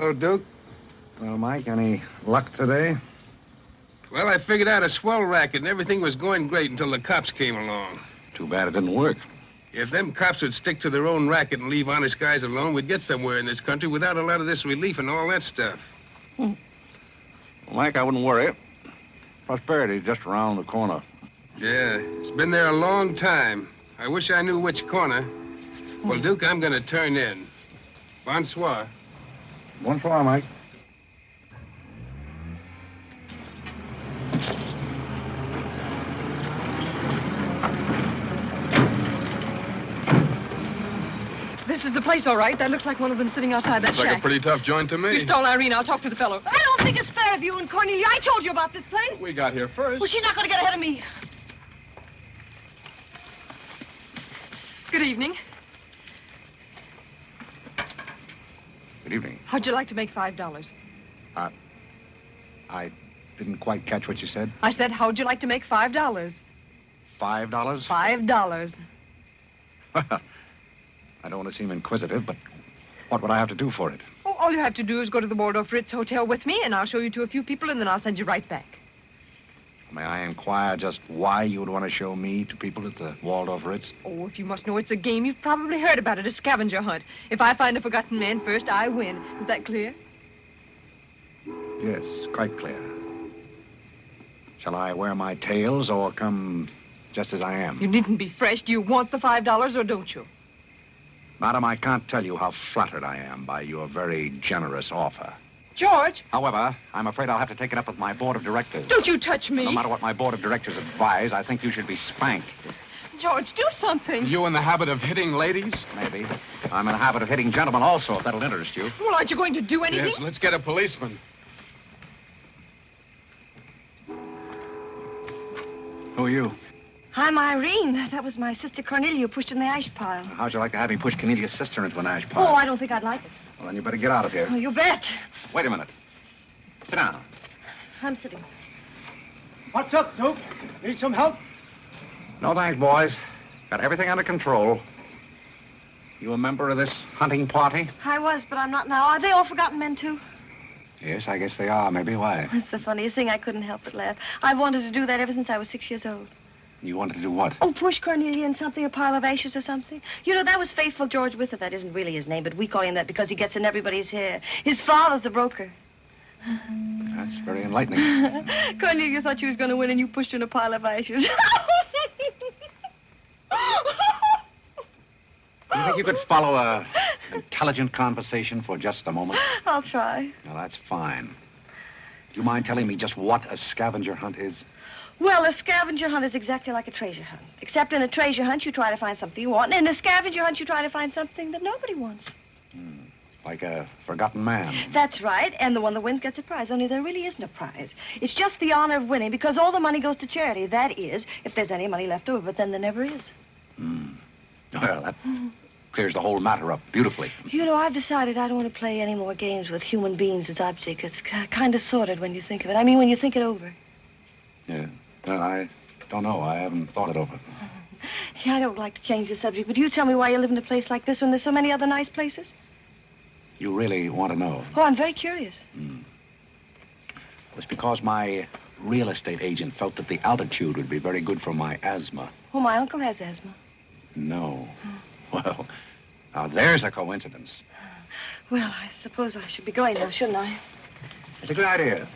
Hello, Duke. Well, Mike, any luck today? Well, I figured out a swell racket, and everything was going great until the cops came along. Too bad it didn't work. If them cops would stick to their own racket and leave honest guys alone, we'd get somewhere in this country without a lot of this relief and all that stuff. Well, Mike, I wouldn't worry. Prosperity's just around the corner. Yeah, it's been there a long time. I wish I knew which corner. Well, Duke, I'm going to turn in. Bonsoir. Bonsoir, Mike. This is the place, all right. That looks like one of them sitting outside that Looks like shack. a pretty tough joint to me. You stole Irene. I'll talk to the fellow. I don't think it's fair of you and Cornelia. I told you about this place. We got here first. Well, she's not going to get ahead of me. Good evening. Good evening. How'd you like to make $5? I didn't quite catch what you said. I said, how'd you like to make $5? $5? $5. I don't want to seem inquisitive, but what would I have to do for it? Oh, all you have to do is go to the Waldorf Ritz Hotel with me, and I'll show you to a few people, and then I'll send you right back. May I inquire just why you would want to show me to people at the Waldorf Ritz? Oh, if you must know it's a game, you've probably heard about it, a scavenger hunt. If I find a forgotten man first, I win. Is that clear? Yes, quite clear. Shall I wear my tails or come just as I am? You needn't be fresh. Do you want the $5 or don't you? Madam, I can't tell you how flattered I am by your very generous offer. George! However, I'm afraid I'll have to take it up with my board of directors. Don't you touch me! No matter what my board of directors advise, I think you should be spanked. George, do something. You in the habit of hitting ladies? Maybe. I'm in the habit of hitting gentlemen also, if that'll interest you. Well, aren't you going to do anything? Yes, let's get a policeman. Who are you? I'm Irene. That was my sister Cornelia who pushed in the ash pile. How'd you like to have me push Cornelia's sister into an ash Oh, pile? I don't think I'd like it. Well, then you better get out of here. Oh, you bet. Wait a minute. Sit down. I'm sitting. What's up, Duke? Need some help? No thanks, boys. Got everything under control. You a member of this hunting party? I was, but I'm not now. Are they all forgotten men, too? Yes, I guess they are. Maybe. Why? That's the funniest thing. I couldn't help but laugh. I've wanted to do that ever since I was 6 years old. You wanted to do what? Oh, push Cornelia in something, a pile of ashes or something. You know, that was Faithful George Wither. That isn't really his name, but we call him that because he gets in everybody's hair. His father's the broker. That's very enlightening. Cornelia thought she was going to win, and you pushed her in a pile of ashes. Do you think you could follow an intelligent conversation for just a moment? I'll try. Now, that's fine. Do you mind telling me just what a scavenger hunt is? Well, a scavenger hunt is exactly like a treasure hunt. Except in a treasure hunt, you try to find something you want. And in a scavenger hunt, you try to find something that nobody wants. Like a forgotten man. That's right. And the one that wins gets a prize. Only there really isn't a prize. It's just the honor of winning because all the money goes to charity. That is, if there's any money left over. But then there never is. Well, that clears the whole matter up beautifully. You know, I've decided I don't want to play any more games with human beings as objects. It's kind of sordid when you think of it. I mean, when you think it over. Yeah. Well, I don't know. I haven't thought it over. Yeah, I don't like to change the subject, but you tell me why you live in a place like this when there's so many other nice places? You really want to know? Oh, I'm very curious. It was because my real estate agent felt that the altitude would be very good for my asthma. Oh, my uncle has asthma. No. Well, now there's a coincidence. Well, I suppose I should be going now, shouldn't I? It's a good idea.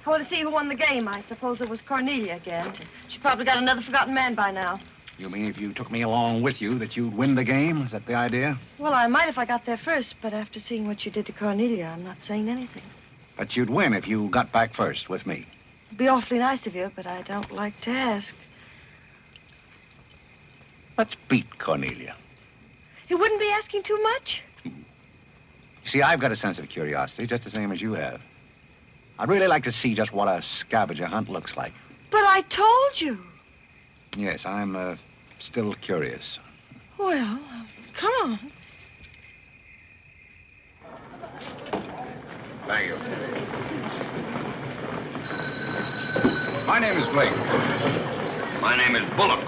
I want to see who won the game. I suppose it was Cornelia again. She probably got another forgotten man by now. You mean if you took me along with you that you'd win the game? Is that the idea? Well, I might if I got there first, but after seeing what you did to Cornelia, I'm not saying anything. But you'd win if you got back first with me. It'd be awfully nice of you, but I don't like to ask. Let's beat Cornelia. You wouldn't be asking too much? You see, I've got a sense of curiosity, just the same as you have. I'd really like to see just what a scavenger hunt looks like. But I told you. Yes, I'm still curious. Well, come on. Thank you. My name is Blake. My name is Bullock.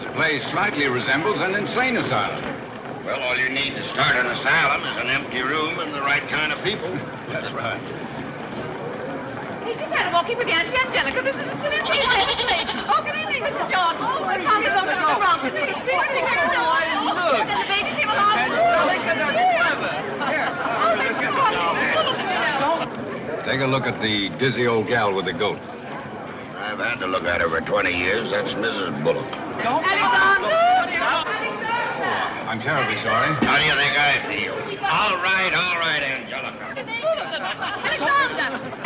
The place slightly resembles an insane asylum. Well, all you need to start an asylum is an empty room and the right kind of people. That's right. Hey, you gotta walk in with Auntie Angelica. This is a silly legislation. Oh, good evening, Mrs. John. Oh, my Tommy's over to the wrong. This is a big thing. Oh, and the baby came along. Take a look at the dizzy old gal with the goat. I've had to look at her for 20 years. That's Mrs. Bullock. Alexander! I'm terribly sorry. How do you think I feel? All right, Angelica.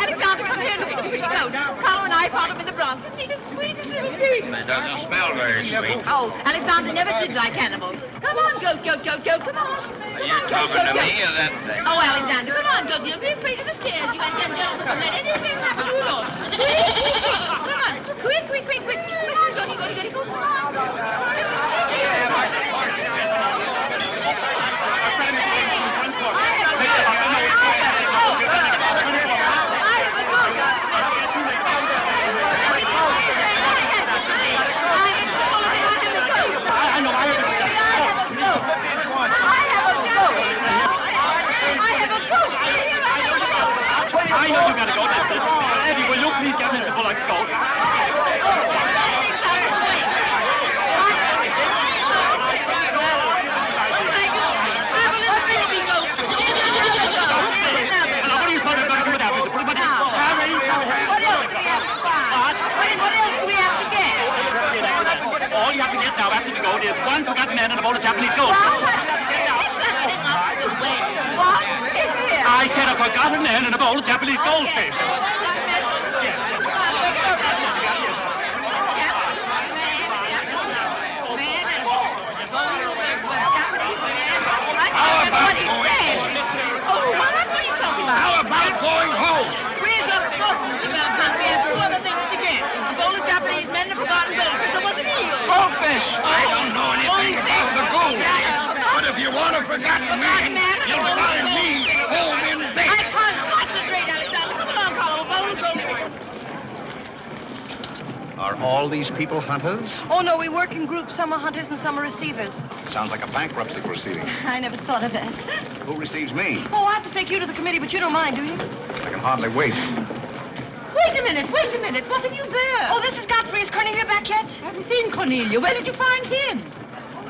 Alexander, come here. Look at the pretty goat. Carole and I found him in the Bronx. Isn't he the sweetest little thing? It doesn't smell very sweet. Oh, Alexander never did like animals. Come on, goat. Come on. Are you talking to me or that thing? Oh, Alexander, come on, goat. Don't be afraid of the stairs. You and Angelica don't let anything happen to you, Lord. Come on. Quick. Come on, goaty. Come I know you gotta go. Eddie, will you please get Mr. Bullock's goat? All you have to get now after the goat is one forgotten man and a bowl of Japanese goat. I said a forgotten man and a bowl of Japanese goldfish. How about going home? Where's the goldfish? We have two other things to get. A bowl of Japanese men and a forgotten goldfish. So what's the deal? Goldfish! I don't know anything about the goldfish. But if you want a forgotten man, you'll find me home in bed. I can't concentrate, Alexander. Come along, Carole. Bowl of goldfish. Are all these people hunters? Oh, no, we work in groups. Some are hunters and some are receivers. Sounds like a bankruptcy proceeding. I never thought of that. Who receives me? Oh, I have to take you to the committee, but you don't mind, do you? I can hardly wait. Wait a minute. What have you there? Oh, this is Godfrey. Is Cornelia back yet? I haven't seen Cornelia. Where did you find him?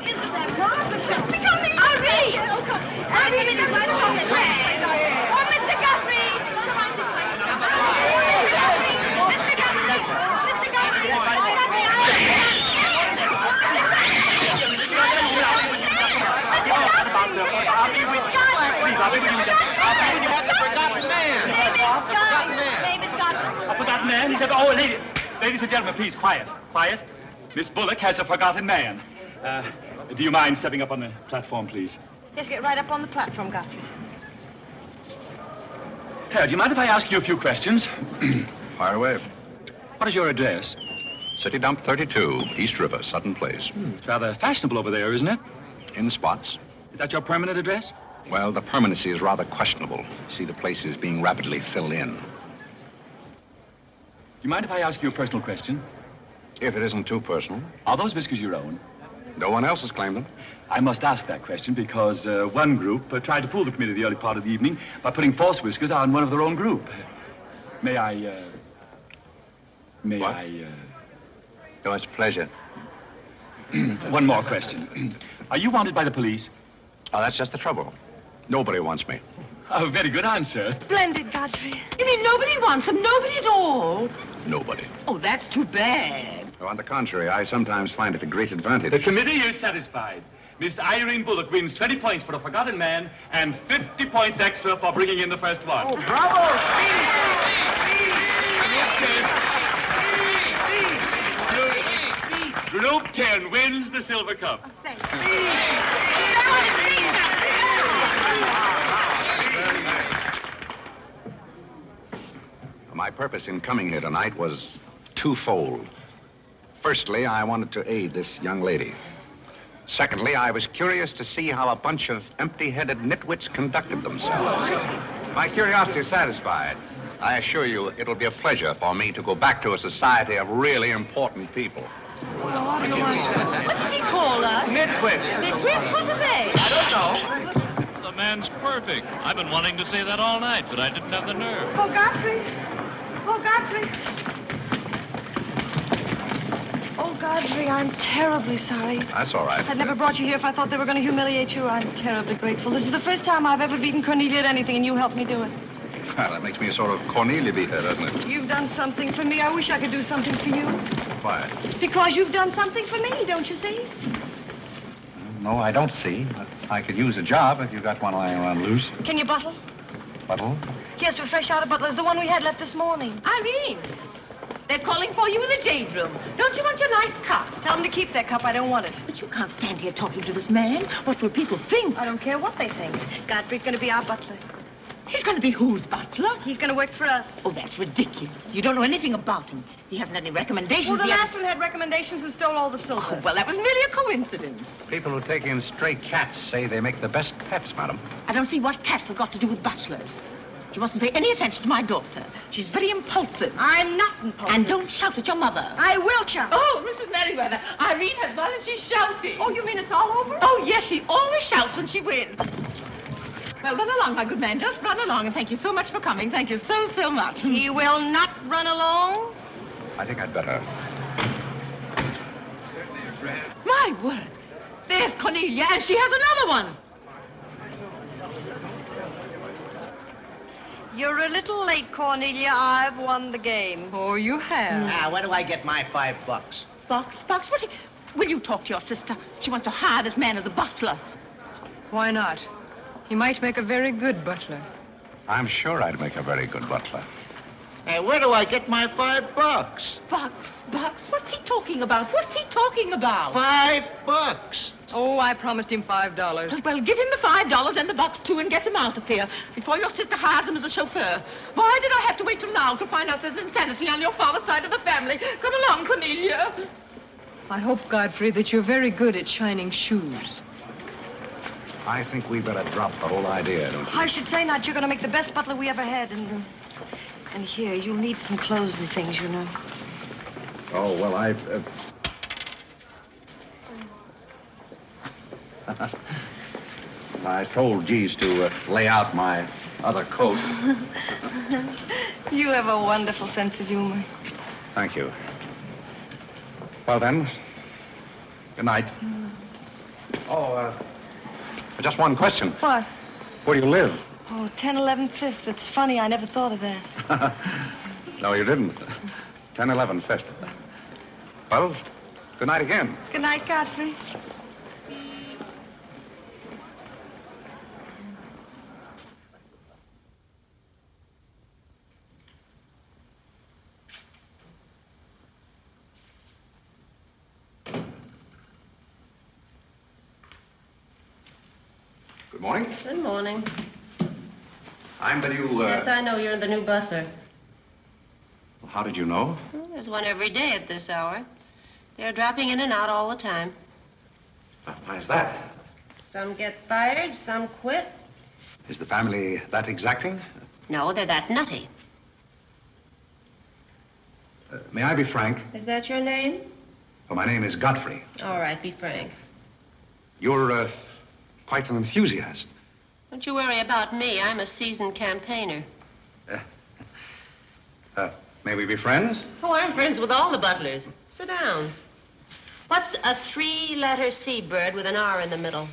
Isn't that marvelous? Irene! Irene, it's right along the way. Oh, Mr. Godfrey! Come on this way. Mr. Godfrey! Mr. Godfrey! A forgotten man? He said, oh, ladies and gentlemen, please, quiet. Miss Bullock has a forgotten man. Do you mind stepping up on the platform, please? Yes, get right up on the platform, Godfrey. Do you mind if I ask you a few questions? Fire away. What is your address? City Dump 32, East River, Sutton Place. It's rather fashionable over there, isn't it? In spots. Is that your permanent address? Well, the permanency is rather questionable. See, the place is being rapidly filled in. Do you mind if I ask you a personal question? If it isn't too personal. Are those whiskers your own? No one else has claimed them. I must ask that question because one group tried to fool the committee the early part of the evening by putting false whiskers on one of their own group. May I... Oh, it's a pleasure. One more question. Are you wanted by the police? Oh, that's just the trouble. Nobody wants me. A very good answer. Splendid, Godfrey. You mean nobody wants him? Nobody at all? Nobody. Oh, that's too bad. Oh, on the contrary, I sometimes find it a great advantage. The committee is satisfied. Miss Irene Bullock wins 20 points for a forgotten man and 50 points extra for bringing in the first one. Oh, bravo! Group 10 wins the silver cup. My purpose in coming here tonight was twofold. Firstly, I wanted to aid this young lady. Secondly, I was curious to see how a bunch of empty-headed nitwits conducted themselves. My curiosity is satisfied. I assure you it'll be a pleasure for me to go back to a society of really important people. What did he call us? Nitwits. Nitwits? What are they? I don't know. The man's perfect. I've been wanting to say that all night, but I didn't have the nerve. Oh, Godfrey. Oh, Godfrey. Oh, Godfrey, I'm terribly sorry. That's all right. I'd never brought you here if I thought they were going to humiliate you. I'm terribly grateful. This is the first time I've ever beaten Cornelia at anything, and you helped me do it. Well, that makes me a sort of Cornelia beater, doesn't it? You've done something for me. I wish I could do something for you. Why? Because you've done something for me, don't you see? No, I don't see. But I could use a job if you got one lying around loose. Can you bottle? Bottle? Yes, we're fresh out of Butler's, the one we had left this morning. Irene, they're calling for you in the jade room. Don't you want your nice cup? Tell them to keep their cup. I don't want it. But you can't stand here talking to this man. What will people think? I don't care what they think. Godfrey's going to be our butler. He's going to be whose butler? He's going to work for us. Oh, that's ridiculous. You don't know anything about him. He hasn't any recommendations. Well, the He last one had recommendations and stole all the silver. Oh, well, that was merely a coincidence. People who take in stray cats say they make the best pets, madam. I don't see what cats have got to do with butlers. You mustn't pay any attention to my daughter. She's very impulsive. I'm not impulsive. And don't shout at your mother. I will shout. Oh, Mrs. Merriweather, Irene has won and she's shouting. Oh, you mean it's all over? Oh, yes, she always shouts when she wins. Well, run along, my good man. Just run along, and thank you so much for coming. Thank you so, so much. He will not run along. I think I'd better. My word. There's Cornelia, and she has another one. You're a little late, Cornelia. I've won the game. Oh, you have. Now, where do I get my $5? Box? What? Will you talk to your sister? She wants to hire this man as a butler. Why not? He might make a very good butler. I'm sure I'd make a very good butler. Hey, where do I get my $5? Box? What's he talking about? $5. Oh, I promised him $5. Well, give him the $5 and the box, too, and get him out of here before your sister hires him as a chauffeur. Why did I have to wait till now to find out there's insanity on your father's side of the family? Come along, Cornelia. I hope, Godfrey, that you're very good at shining shoes. I think we better drop the whole idea, don't you? I should say not. You're going to make the best butler we ever had. And here, you'll need some clothes and things, you know. Oh, well, I told Jeeves to lay out my other coat. You have a wonderful sense of humor. Thank you. Well, then, good night. Just one question. What? Where do you live? Oh, 1011 Fifth. It's funny. I never thought of that. No, you didn't. 1011 Fifth. Well, good night again. Good night, Godfrey. Good morning. Good morning. I'm the new, Yes, I know you're the new butler. How did you know? Well, there's one every day at this hour. They're dropping in and out all the time. Why is that? Some get fired, some quit. Is the family that exacting? No, they're that nutty. May I be frank? Is that your name? Well, my name is Godfrey. All right, be frank. You're, quite an enthusiast. Don't you worry about me. I'm a seasoned campaigner. May we be friends? Oh, I'm friends with all the butlers. Sit down. What's a three-letter seabird with an R in the middle?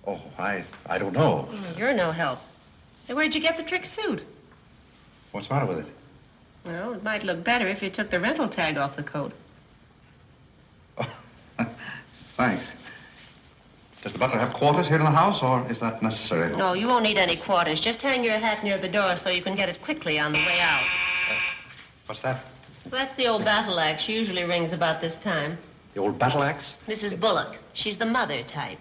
Oh, I don't know. Oh, you're no help. Hey, where'd you get the trick suit? What's the matter with it? Well, it might look better if you took the rental tag off the coat. Oh, thanks. Does the butler have quarters here in the house, or is that necessary? No, you won't need any quarters. Just hang your hat near the door so you can get it quickly on the way out. What's that? Well, that's the old battle axe. She usually rings about this time. The old battle axe? Mrs. Bullock. She's the mother type.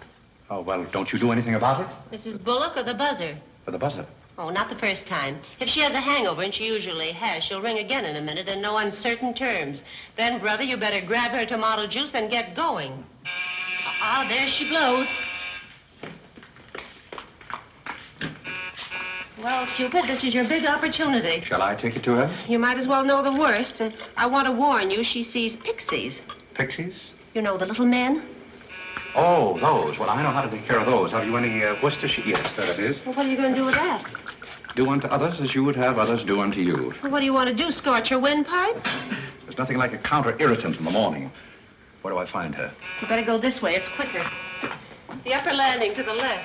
Oh, well, don't you do anything about it? Mrs. Bullock or the buzzer? For the buzzer. Oh, not the first time. If she has a hangover, and she usually has, she'll ring again in a minute in no uncertain terms. Then, brother, you better grab her tomato juice and get going. There she blows. Well, Cupid, this is your big opportunity. Shall I take it to her? You might as well know the worst. And I want to warn you, she sees pixies. Pixies? You know, the little men? Oh, those. Well, I know how to take care of those. Have you any Worcestershire? Yes, there it is. Well, what are you going to do with that? Do unto others as you would have others do unto you. Well, what do you want to do, scorch your windpipe? There's nothing like a counter-irritant in the morning. Where do I find her? You better go this way. It's quicker. The upper landing to the left.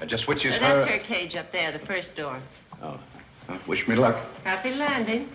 Just which is her... That's her cage up there, the first door. Oh. Wish me luck. Happy landing.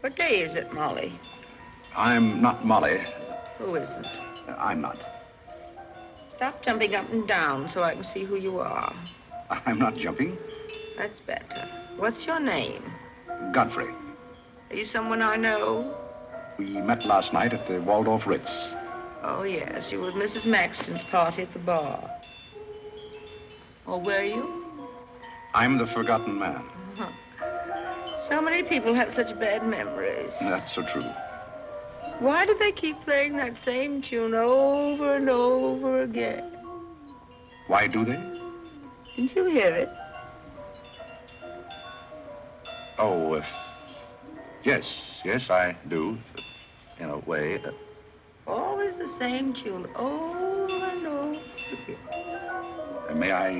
What day is it, Molly? I'm not Molly. Who isn't? I'm not. Stop jumping up and down so I can see who you are. I'm not jumping. That's better. What's your name? Godfrey. Are you someone I know? We met last night at the Waldorf Ritz. Oh, yes. You were at Mrs. Maxton's party at the bar. Or were you? I'm the forgotten man. Uh-huh. So many people have such bad memories. That's so true. Why do they keep playing that same tune over and over again? Why do they? Didn't you hear it? Oh, yes, I do. In a way. Always the same tune, over and over again. May I,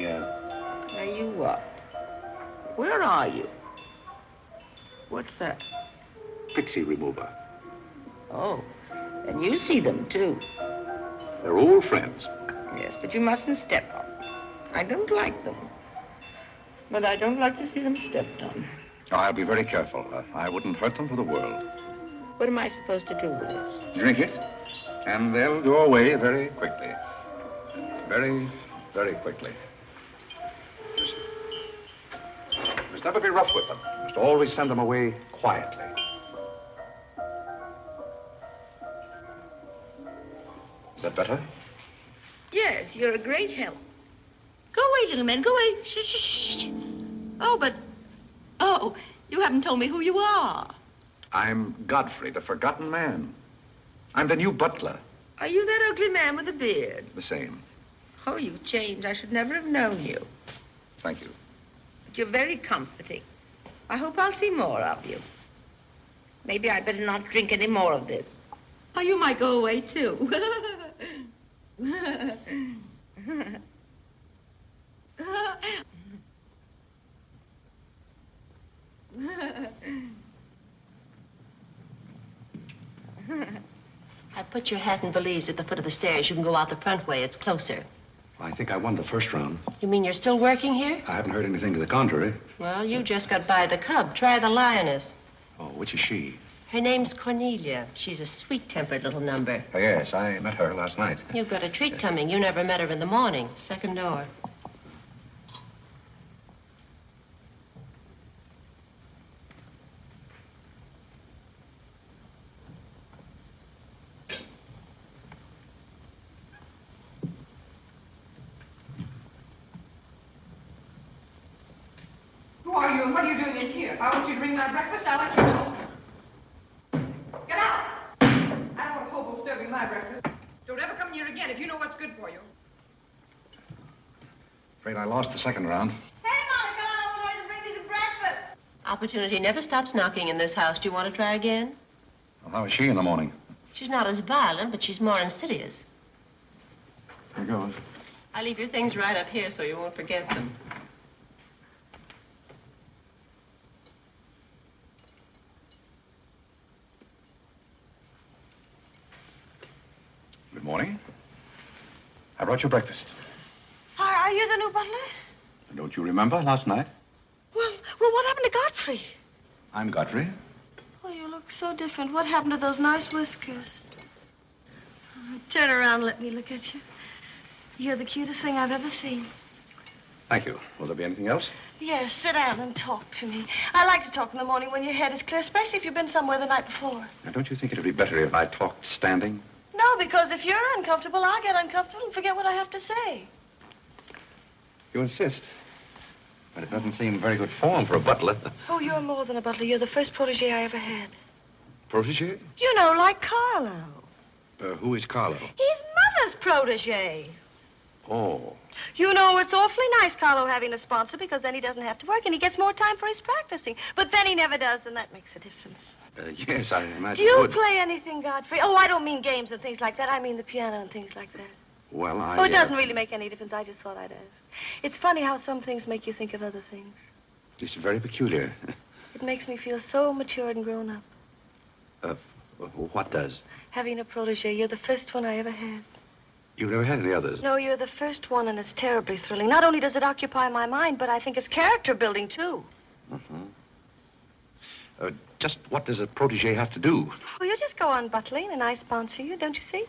May you what? Where are you? What's that? Pixie remover. Oh, and you see them, too. They're old friends. Yes, but you mustn't step on. I don't like them. But I don't like to see them stepped on. Oh, I'll be very careful. I wouldn't hurt them for the world. What am I supposed to do with this? Drink it, and they'll go away very quickly. Very, very quickly. You must never be rough with them. You must always send them away quietly. Is that better? Yes, you're a great help. Go away, little man, go away. Shh, shh, shh. Oh, but... Oh, you haven't told me who you are. I'm Godfrey, the forgotten man. I'm the new butler. Are you that ugly man with a beard? The same. Oh, you've changed. I should never have known you. Thank you. But you're very comforting. I hope I'll see more of you. Maybe I'd better not drink any more of this. Oh, you might go away, too. I put your hat and valise at the foot of the stairs. You can go out the front way. It's closer. I think I won the first round. You mean you're still working here? I haven't heard anything to the contrary. Well, you just got by the cub. Try the lioness. Oh, which is she? Her name's Cornelia. She's a sweet-tempered little number. Oh, yes, I met her last night. You've got a treat coming. You never met her in the morning. Second door. Who are you and what are you doing in here? If I want you to bring my breakfast, I'll let you know. Get out! I don't want a hobo serving my breakfast. Don't ever come here again if you know what's good for you. Afraid I lost the second round. Hey, Molly, come on over and bring me some breakfast. Opportunity never stops knocking in this house. Do you want to try again? Well, how is she in the morning? She's not as violent, but she's more insidious. Here goes. I leave your things right up here so you won't forget them. Good morning. I brought you breakfast. Are you Brady the new butler? Don't you remember last night? Well, what happened to Godfrey? I'm Godfrey. Oh, you look so different. What happened to those nice whiskers? Oh, turn around and let me look at you. You're the cutest thing I've ever seen. Thank you. Will there be anything else? Yes, sit down and talk to me. I like to talk in the morning when your head is clear, especially if you've been somewhere the night before. Now, don't you think it would be better if I talked standing? No, because if you're uncomfortable, I'll get uncomfortable and forget what I have to say. You insist. But it doesn't seem very good form for a butler. Oh, you're more than a butler. You're the first protege I ever had. Protege? You know, like Carlo. Who is Carlo? He's Mother's protege. Oh. You know, it's awfully nice, Carlo, having a sponsor, because then he doesn't have to work and he gets more time for his practicing. But then he never does, and that makes a difference. Yes, I imagine. Do you play anything, Godfrey? Oh, I don't mean games and things like that. I mean the piano and things like that. Well, Oh, it doesn't really make any difference. I just thought I'd ask. It's funny how some things make you think of other things. It's very peculiar. It makes me feel so matured and grown up. What does? Having a protege. You're the first one I ever had. You've never had any others? No, you're the first one, and it's terribly thrilling. Not only does it occupy my mind, but I think it's character building, too. Just what does a protege have to do? Well, you just go on butling, and I sponsor you, don't you see?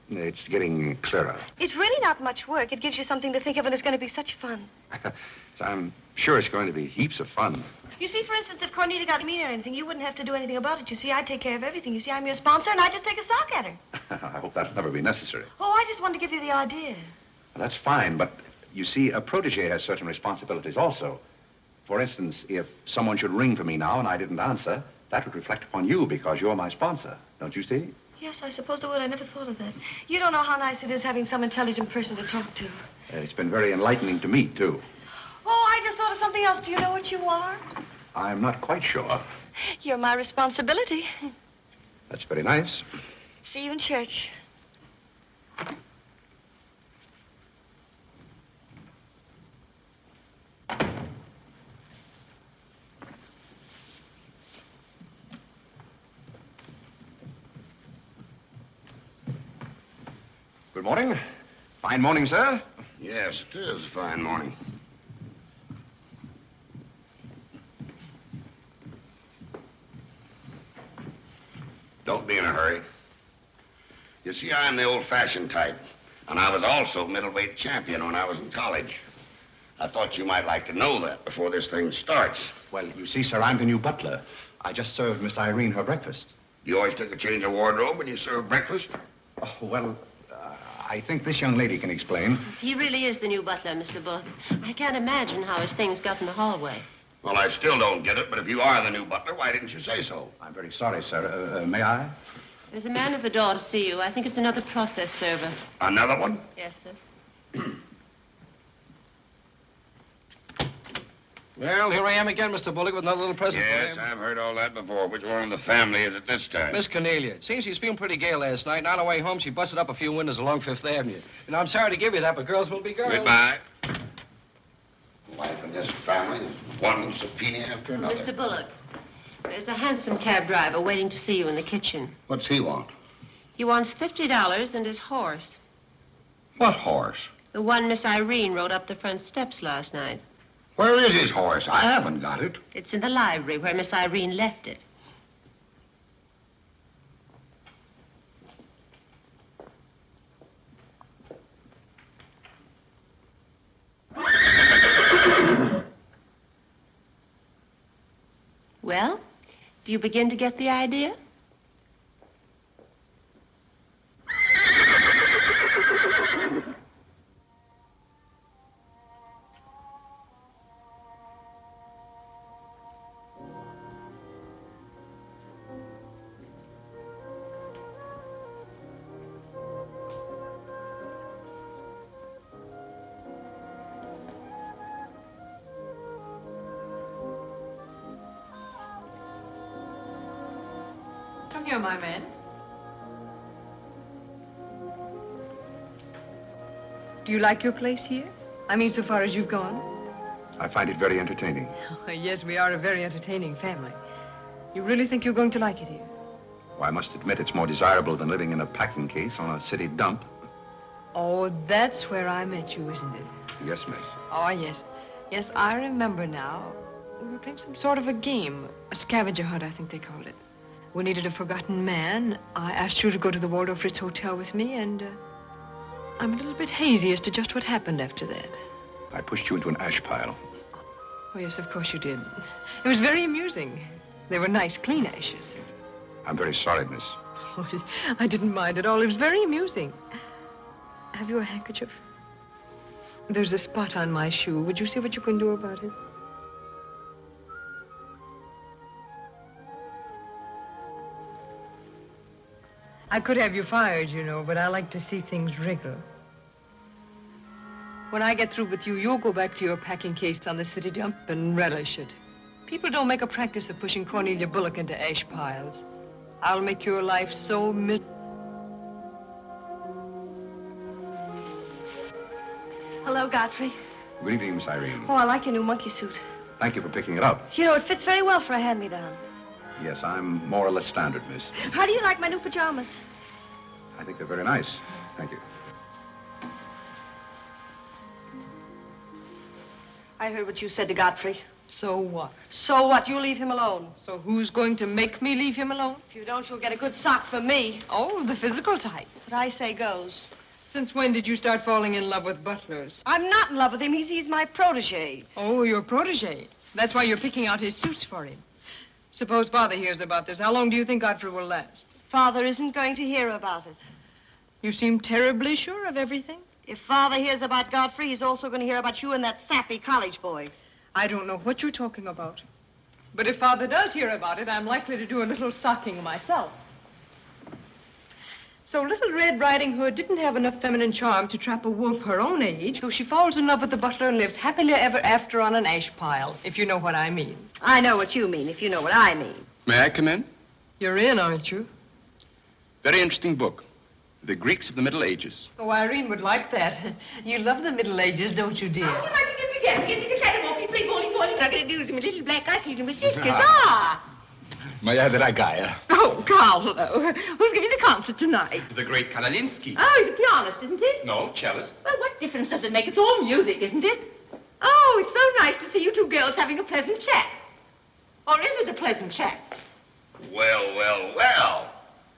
It's getting clearer. It's really not much work. It gives you something to think of, and it's going to be such fun. So I'm sure it's going to be heaps of fun. You see, for instance, if Cornita got mean or anything, you wouldn't have to do anything about it. You see, I take care of everything. You see, I'm your sponsor, and I just take a sock at her. I hope that'll never be necessary. Oh, I just wanted to give you the idea. Well, that's fine, but you see, a protege has certain responsibilities also. For instance, if someone should ring for me now and I didn't answer, that would reflect upon you because you're my sponsor. Don't you see? Yes, I suppose it would. I never thought of that. You don't know how nice it is having some intelligent person to talk to. It's been very enlightening to me, too. Oh, I just thought of something else. Do you know what you are? I'm not quite sure. You're my responsibility. That's very nice. See you in church. Good morning. Fine morning, sir. Yes, it is a fine morning. Don't be in a hurry. You see, I'm the old-fashioned type, and I was also middleweight champion when I was in college. I thought you might like to know that before this thing starts. Well, you see, sir, I'm the new butler. I just served Miss Irene her breakfast. You always took a change of wardrobe when you served breakfast? Oh, well, I think this young lady can explain. He really is the new butler, Mr. Bullock. I can't imagine how his things got in the hallway. Well, I still don't get it, but if you are the new butler, why didn't you say so? I'm very sorry, sir. May I? There's a man at the door to see you. I think it's another process server. Another one? Yes, sir. Well, here I am again, Mr. Bullock, with another little present for Yes, you. I've heard all that before. Which one in the family is it this time? Miss Cornelia. Seems she was feeling pretty gay last night, and on her way home, she busted up a few windows along Fifth Avenue. And I'm sorry to give you that, but girls will be girls. Goodbye. Life in this family is one subpoena after another. Mr. Bullock, there's a hansom cab driver waiting to see you in the kitchen. What's he want? He wants $50 and his horse. What horse? The one Miss Irene rode up the front steps last night. Where is his horse? I haven't got it. It's in the library where Miss Irene left it. Well, do you begin to get the idea? Come here, my man. Do you like your place here? I mean, so far as you've gone? I find it very entertaining. Oh, yes, we are a very entertaining family. You really think you're going to like it here? Well, I must admit it's more desirable than living in a packing case on a city dump. Oh, that's where I met you, isn't it? Yes, miss. Oh, yes. Yes, I remember now. We were playing some sort of a game. A scavenger hunt, I think they called it. We needed a forgotten man. I asked you to go to the Waldorf Ritz Hotel with me, and I'm a little bit hazy as to just what happened after that. I pushed you into an ash pile. Oh, yes, of course you did. It was very amusing. They were nice, clean ashes. I'm very sorry, miss. Oh, I didn't mind at all. It was very amusing. Have you a handkerchief? There's a spot on my shoe. Would you see what you can do about it? I could have you fired, you know, but I like to see things wriggle. When I get through with you, you'll go back to your packing case on the city dump and relish it. People don't make a practice of pushing Cornelia Bullock into ash piles. I'll make your life so Hello, Godfrey. Good evening, Miss Irene. Oh, I like your new monkey suit. Thank you for picking it up. You know, it fits very well for a hand-me-down. Yes, I'm more or less standard, miss. How do you like my new pajamas? I think they're very nice. Thank you. I heard what you said to Godfrey. So what? So what? You leave him alone. So who's going to make me leave him alone? If you don't, you'll get a good sock from me. Oh, the physical type. What I say goes. Since when did you start falling in love with butlers? I'm not in love with him. He's my protege. Oh, your protege. That's why you're picking out his suits for him. Suppose Father hears about this. How long do you think Godfrey will last? Father isn't going to hear about it. You seem terribly sure of everything. If Father hears about Godfrey, he's also going to hear about you and that sappy college boy. I don't know what you're talking about. But if Father does hear about it, I'm likely to do a little socking myself. So Little Red Riding Hood didn't have enough feminine charm to trap a wolf her own age, so she falls in love with the butler and lives happily ever after on an ash pile, if you know what I mean. I know what you mean, if you know what I mean. May I come in? You're in, aren't you? Very interesting book. The Greeks of the Middle Ages. Oh, Irene would like that. You love the Middle Ages, don't you, dear? I would like to get together. Get to the cat walking, play bowling. I'm going to do some little black eye feeding with sisters. Moja dragaya. Oh, Carlo. Who's giving the concert tonight? The great Karolinsky. Oh, he's a pianist, isn't he? No, cellist. Well, what difference does it make? It's all music, isn't it? Oh, it's so nice to see you two girls having a pleasant chat. Or is it a pleasant chat? Well, well, well.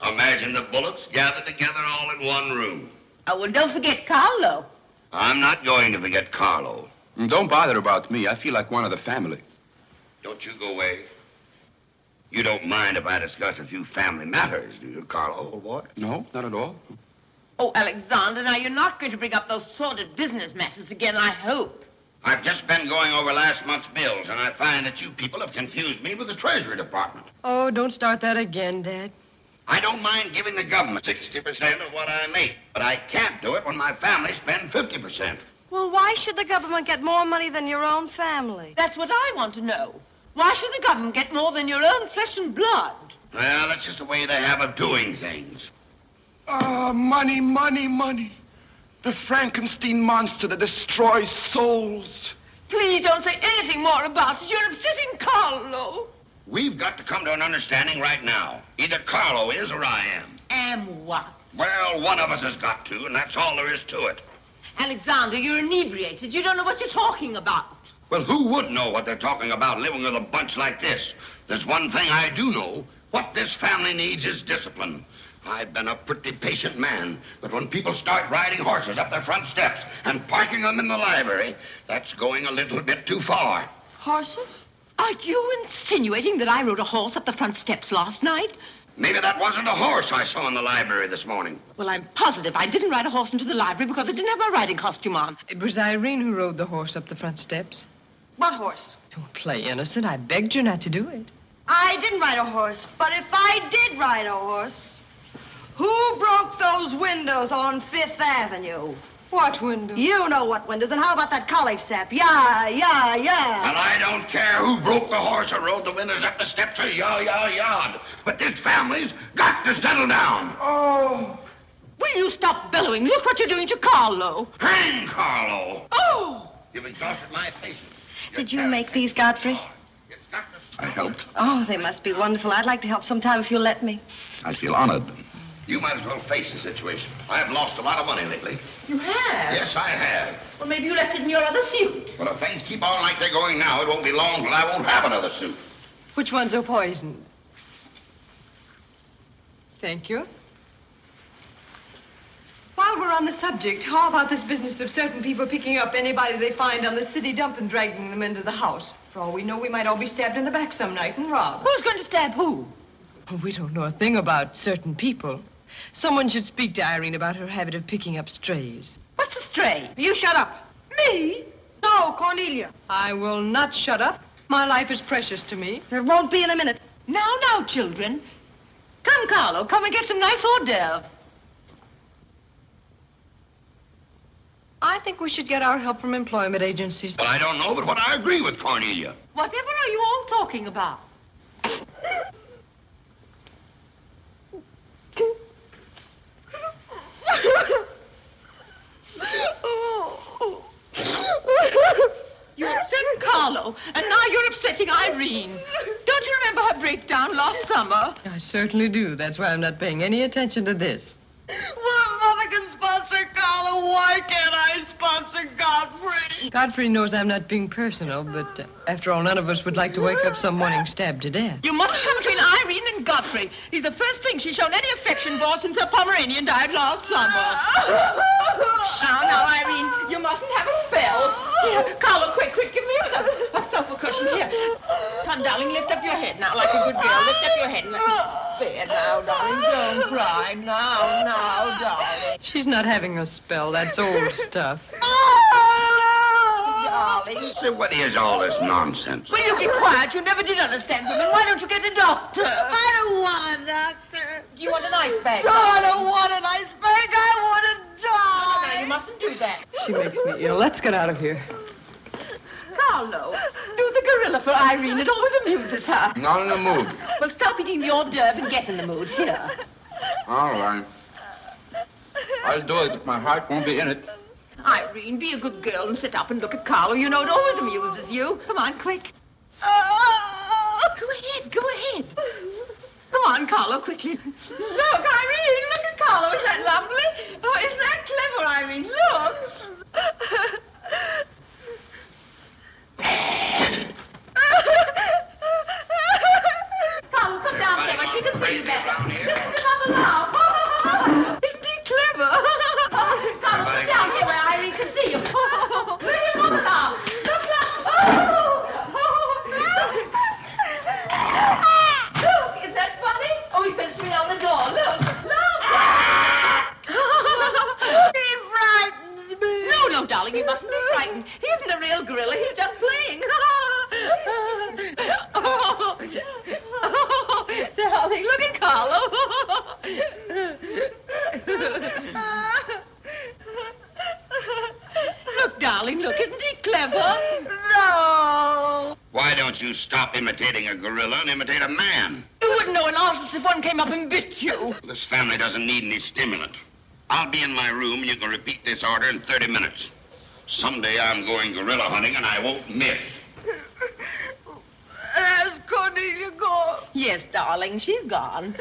Imagine the Bullocks gathered together all in one room. Oh, well, don't forget Carlo. I'm not going to forget Carlo. Don't bother about me. I feel like one of the family. Don't you go away. You don't mind if I discuss a few family matters, do you, Carlo, old boy? No, not at all. Oh, Alexander, now you're not going to bring up those sordid business matters again, I hope. I've just been going over last month's bills, and I find that you people have confused me with the Treasury Department. Oh, don't start that again, Dad. I don't mind giving the government 60% of what I make, but I can't do it when my family spends 50%. Well, why should the government get more money than your own family? That's what I want to know. Why should the government get more than your own flesh and blood? Well, that's just the way they have of doing things. Ah, money, money, money. The Frankenstein monster that destroys souls. Please don't say anything more about it. You're upsetting Carlo. We've got to come to an understanding right now. Either Carlo is or I am. Am what? Well, one of us has got to, and that's all there is to it. Alexander, you're inebriated. You don't know what you're talking about. Well, who would know what they're talking about living with a bunch like this? There's one thing I do know. What this family needs is discipline. I've been a pretty patient man, but when people start riding horses up their front steps and parking them in the library, that's going a little bit too far. Horses? Are you insinuating that I rode a horse up the front steps last night? Maybe that wasn't a horse I saw in the library this morning. Well, I'm positive I didn't ride a horse into the library because I didn't have my riding costume on. It was Irene who rode the horse up the front steps. What horse? Don't play innocent. I begged you not to do it. I didn't ride a horse, but if I did ride a horse, who broke those windows on Fifth Avenue? What window? You know what windows, and how about that college sap? Yeah. And I don't care who broke the horse or rode the windows up the steps or yard. But this family's got to settle down. Oh. Will you stop bellowing? Look what you're doing to Carlo. Hang Carlo. Oh! You've exhausted my patience. Did you make these, Godfrey? I helped. Oh, they must be wonderful. I'd like to help sometime if you'll let me. I feel honored. You might as well face the situation. I have lost a lot of money lately. You have? Yes, I have. Well, maybe you left it in your other suit. Well, if things keep on like they're going now, it won't be long till I won't have another suit. Which ones are poisoned? Thank you. While we're on the subject, how about this business of certain people picking up anybody they find on the city dump and dragging them into the house? For all we know, we might all be stabbed in the back some night and robbed. Who's going to stab who? Well, we don't know a thing about certain people. Someone should speak to Irene about her habit of picking up strays. What's a stray? You shut up. Me? No, Cornelia. I will not shut up. My life is precious to me. There won't be in a minute. Now, children. Come, Carlo, come and get some nice hors d'oeuvre. I think we should get our help from employment agencies. Well, I don't know, but what I agree with Cornelia. Whatever are you all talking about? You upset Carlo, and now you're upsetting Irene. Don't you remember her breakdown last summer? I certainly do. That's why I'm not paying any attention to this. Well, Mother can sponsor Carlo. Why can't I sponsor Godfrey? Godfrey knows I'm not being personal, but after all, none of us would like to wake up some morning stabbed to death. You mustn't come between Irene and Godfrey. He's the first thing she's shown any affection for since her Pomeranian died last summer. Now, Irene, you mustn't have a spell. Here, Carlo, quick, give me a sofa cushion. Here. Come, darling, lift up your head now, like a good girl. Lift up your head and let me bed now, darling. Don't cry. Now, darling. She's not having a spell. That's old stuff. Darling. So what is all this nonsense? Will you be quiet? You never did understand women. Why don't you get a doctor? I don't want a doctor. Do you want an ice bag? No, I don't want an ice bag. I want to die. No, you mustn't do that. She makes me ill. Let's get out of here. Carlo, do the gorilla for Irene. It always amuses her. Not in the mood. Well, stop eating the hors d'oeuvre and get in the mood. Here. All right. I'll do it, but my heart won't be in it. Irene, be a good girl and sit up and look at Carlo. You know it always amuses you. Come on, quick. Go ahead. Come on, Carlo, quickly. Look, Irene, look at Carlo. Isn't that lovely? Oh, isn't that clever, Irene? Look. Carlo, come down here. She can see you better. Listen to Mama now. Isn't he clever? Carlo, come down here where Irene can see you. Look at Mama now. Look. Look, is that funny? Oh, he sent me on the door. Look. He frightens me. No, darling, you mustn't be frightened. He isn't a real gorilla. He's just playing. Darling, look at Carlo. Look, darling, look. Isn't he clever? No. Why don't you stop imitating a gorilla and imitate a man? You wouldn't know an artist if one came up and bit you. This family doesn't need any stimulant. I'll be in my room, and you can repeat this order in 30 minutes. Someday I'm going gorilla hunting, and I won't miss. Has Cornelia gone? Yes, darling, she's gone.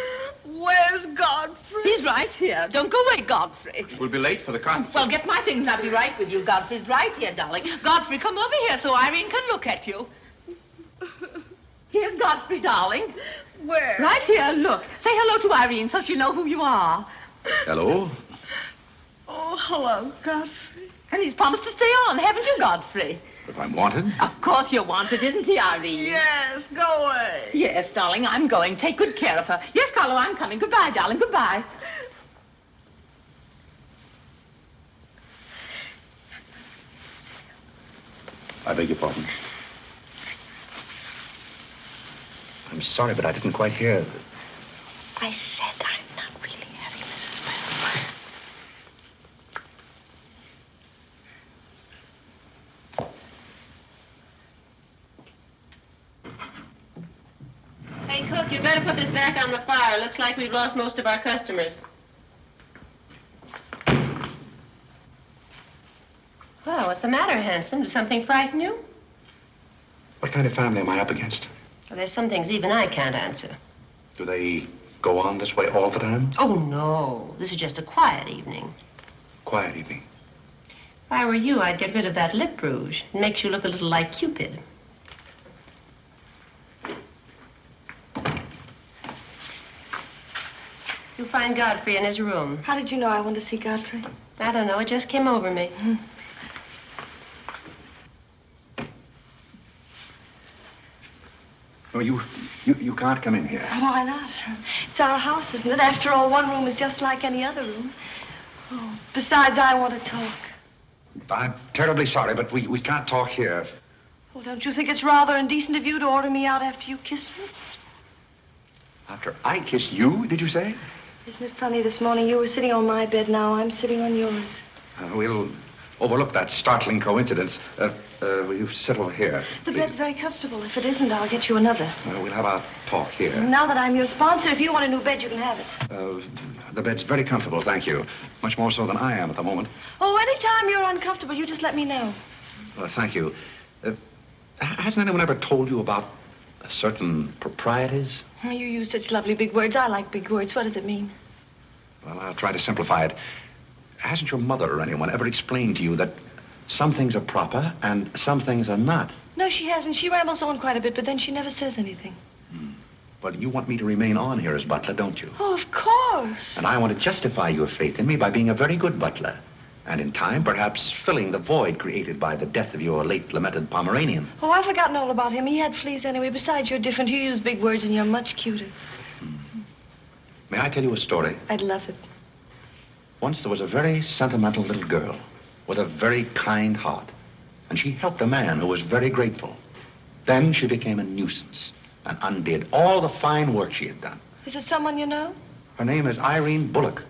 Where's Godfrey? He's right here. Don't go away, Godfrey. We'll be late for the concert. Well, get my things and I'll be right with you. Godfrey's right here, darling. Godfrey, come over here so Irene can look at you. Here's Godfrey, darling. Where? Right here, look. Say hello to Irene so she'll know who you are. Hello? Oh, hello, Godfrey. And he's promised to stay on, haven't you, Godfrey? If I'm wanted? Of course you're wanted, isn't he, Irene? Yes, go away. Yes, darling, I'm going. Take good care of her. Yes, Carlo, I'm coming. Goodbye, darling. Goodbye. I beg your pardon. I'm sorry, but I didn't quite hear. I said I'm not really having this spell. Hey, cook, you better put this back on the fire. Looks like we've lost most of our customers. Well, what's the matter, handsome? Does something frighten you? What kind of family am I up against? Well, there's some things even I can't answer. Do they go on this way all the time? Oh, no. This is just a quiet evening. Quiet evening. If I were you, I'd get rid of that lip rouge. It makes you look a little like Cupid. You'll find Godfrey in his room. How did you know I wanted to see Godfrey? I don't know. It just came over me. No, you can't come in here. Why not? It's our house, isn't it? After all, one room is just like any other room. Oh, besides, I want to talk. I'm terribly sorry, but we can't talk here. Well, don't you think it's rather indecent of you to order me out after you kiss me? After I kiss you, did you say? Isn't it funny, this morning you were sitting on my bed, now I'm sitting on yours. We'll overlook that startling coincidence. Will you sit over here? The please? bed's very comfortable. If it isn't, I'll get you another. We'll have our talk here. Now that I'm your sponsor, if you want a new bed, you can have it. The bed's very comfortable, thank you. Much more so than I am at the moment. Oh, anytime you're uncomfortable, you just let me know. Thank you. Hasn't anyone ever told you about certain proprieties? You use such lovely big words. I like big words. What does it mean? Well, I'll try to simplify it. Hasn't your mother or anyone ever explained to you that some things are proper and some things are not? No, she hasn't. She rambles on quite a bit, but then she never says anything. Well, you want me to remain on here as butler, don't you? Oh, of course. And I want to justify your faith in me by being a very good butler. And in time, perhaps filling the void created by the death of your late lamented Pomeranian. Oh, I've forgotten all about him. He had fleas anyway. Besides, you're different. You use big words and you're much cuter. May I tell you a story? I'd love it. Once there was a very sentimental little girl with a very kind heart. And she helped a man who was very grateful. Then she became a nuisance and undid all the fine work she had done. Is it someone you know? Her name is Irene Bullock.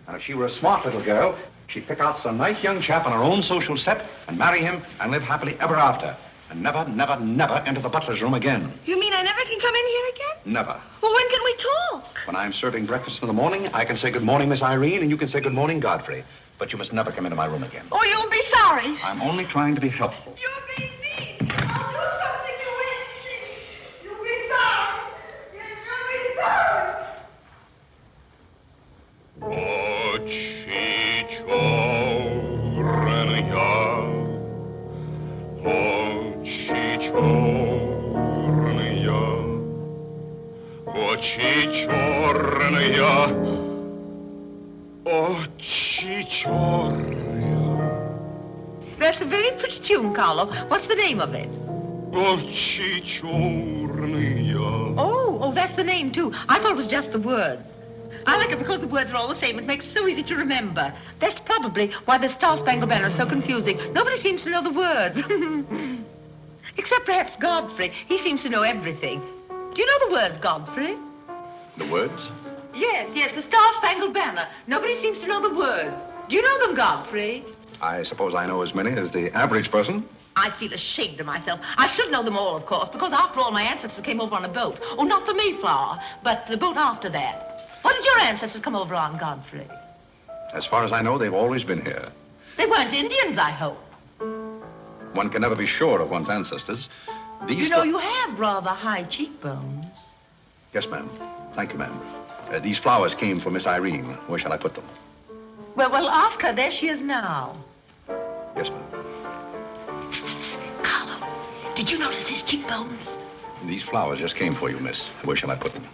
And if she were a smart little girl, she'd pick out some nice young chap on her own social set and marry him and live happily ever after. And never, never, never enter the butler's room again. You mean I never can come in here again? Never. Well, when can we talk? When I'm serving breakfast in the morning, I can say good morning, Miss Irene, and you can say good morning, Godfrey. But you must never come into my room again. Oh, you'll be sorry. I'm only trying to be helpful. You're being mean. I'll do something you won't see. You'll be sorry. You'll be sorry. Очи черные, очи черные. That's a very pretty tune, Carlo. What's the name of it? Очи черные. Oh, that's the name, too. I thought it was just the words. I like it because the words are all the same. It makes it so easy to remember. That's probably why the Star-Spangled Banner is so confusing. Nobody seems to know the words. Except perhaps Godfrey. He seems to know everything. Do you know the words, Godfrey? The words? Yes, the Star-Spangled Banner. Nobody seems to know the words. Do you know them, Godfrey? I suppose I know as many as the average person. I feel ashamed of myself. I should know them all, of course, because after all, my ancestors came over on a boat. Oh, not the Mayflower, but the boat after that. What did your ancestors come over on, Godfrey? As far as I know, they've always been here. They weren't Indians, I hope. One can never be sure of one's ancestors. You know, you have rather high cheekbones. Yes, ma'am. Thank you, ma'am. These flowers came for Miss Irene. Where shall I put them? Well, ask her. There she is now. Yes, ma'am. Carlo, did you notice his cheekbones? These flowers just came for you, miss. Where shall I put them?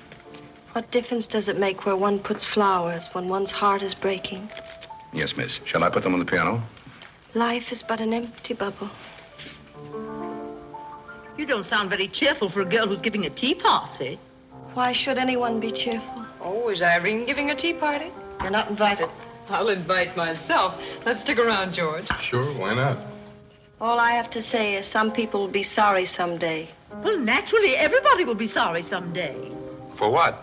What difference does it make where one puts flowers when one's heart is breaking? Yes, miss. Shall I put them on the piano? Life is but an empty bubble. You don't sound very cheerful for a girl who's giving a tea party. Why should anyone be cheerful? Oh, is Irene giving a tea party? You're not invited. I'll invite myself. Let's stick around, George. Sure, why not? All I have to say is some people will be sorry someday. Well, naturally, everybody will be sorry someday. For what?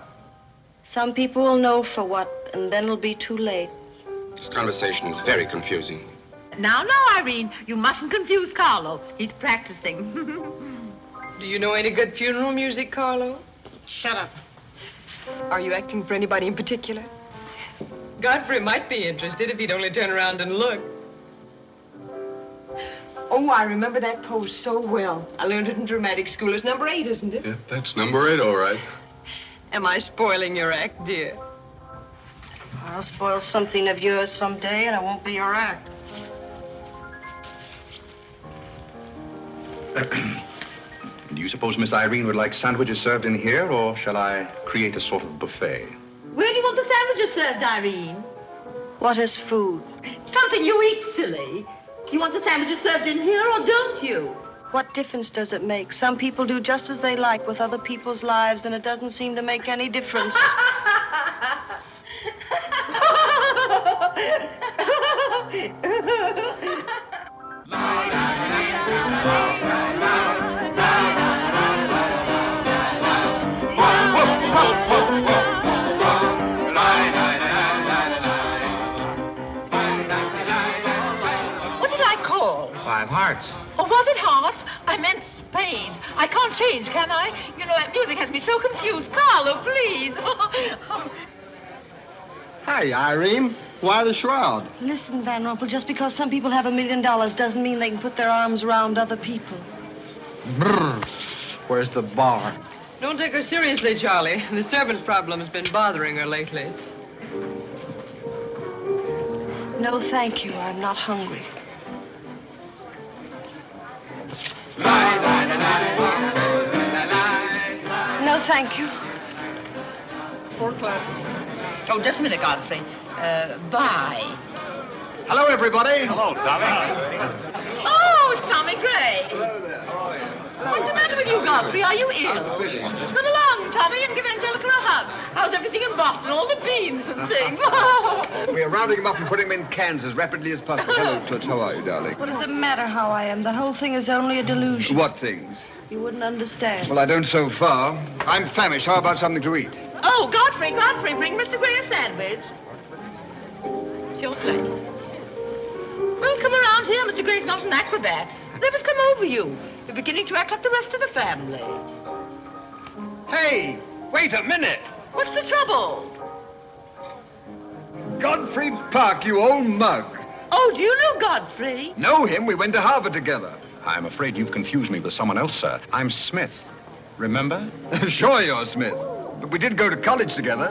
Some people will know for what, and then it'll be too late. This conversation is very confusing. Now, Irene, you mustn't confuse Carlo. He's practicing. Do you know any good funeral music, Carlo? Shut up. Are you acting for anybody in particular? Godfrey might be interested if he'd only turn around and look. Oh, I remember that pose so well. I learned it in dramatic school. It's number 8, isn't it? Yeah, that's number 8, all right. Am I spoiling your act, dear? I'll spoil something of yours someday, and it won't be your act. Do you suppose Miss Irene would like sandwiches served in here, or shall I create a sort of buffet? Where do you want the sandwiches served, Irene? What is food? Something you eat, silly. You want the sandwiches served in here, or don't you? What difference does it make? Some people do just as they like with other people's lives, and it doesn't seem to make any difference. Five Hearts. Oh, was it Hearts? I meant Spain. I can't change, can I? You know, that music has me so confused. Carlo, please. Hey, Irene. Why the shroud? Listen, Van Rumpel, just because some people have $1 million doesn't mean they can put their arms around other people. Brr. Where's the bar? Don't take her seriously, Charlie. The servant problem's been bothering her lately. No, thank you. I'm not hungry. No, thank you. 4 o'clock. Oh, just a minute, Godfrey. Bye. Hello, everybody. Hello, Tommy. Oh, it's Tommy Gray. What's the matter with you, Godfrey? Are you ill? Come along, Tommy, and give Angelica a hug. How's everything in Boston? All the beans and things. We are rounding them up and putting them in cans as rapidly as possible. Hello, Toots. How are you, darling? What does it matter how I am? The whole thing is only a delusion. What things? You wouldn't understand. Well, I don't so far. I'm famished. How about something to eat? Oh, Godfrey, bring Mr. Gray a sandwich. It's your plate. Well, come around here. Mr. Gray's not an acrobat. Let us come over you. You're beginning to act like the rest of the family. Hey, wait a minute. What's the trouble? Godfrey Park, you old mug. Oh, do you know Godfrey? Know him? We went to Harvard together. I'm afraid you've confused me with someone else, sir. I'm Smith. Remember? Sure you're Smith. But we did go to college together.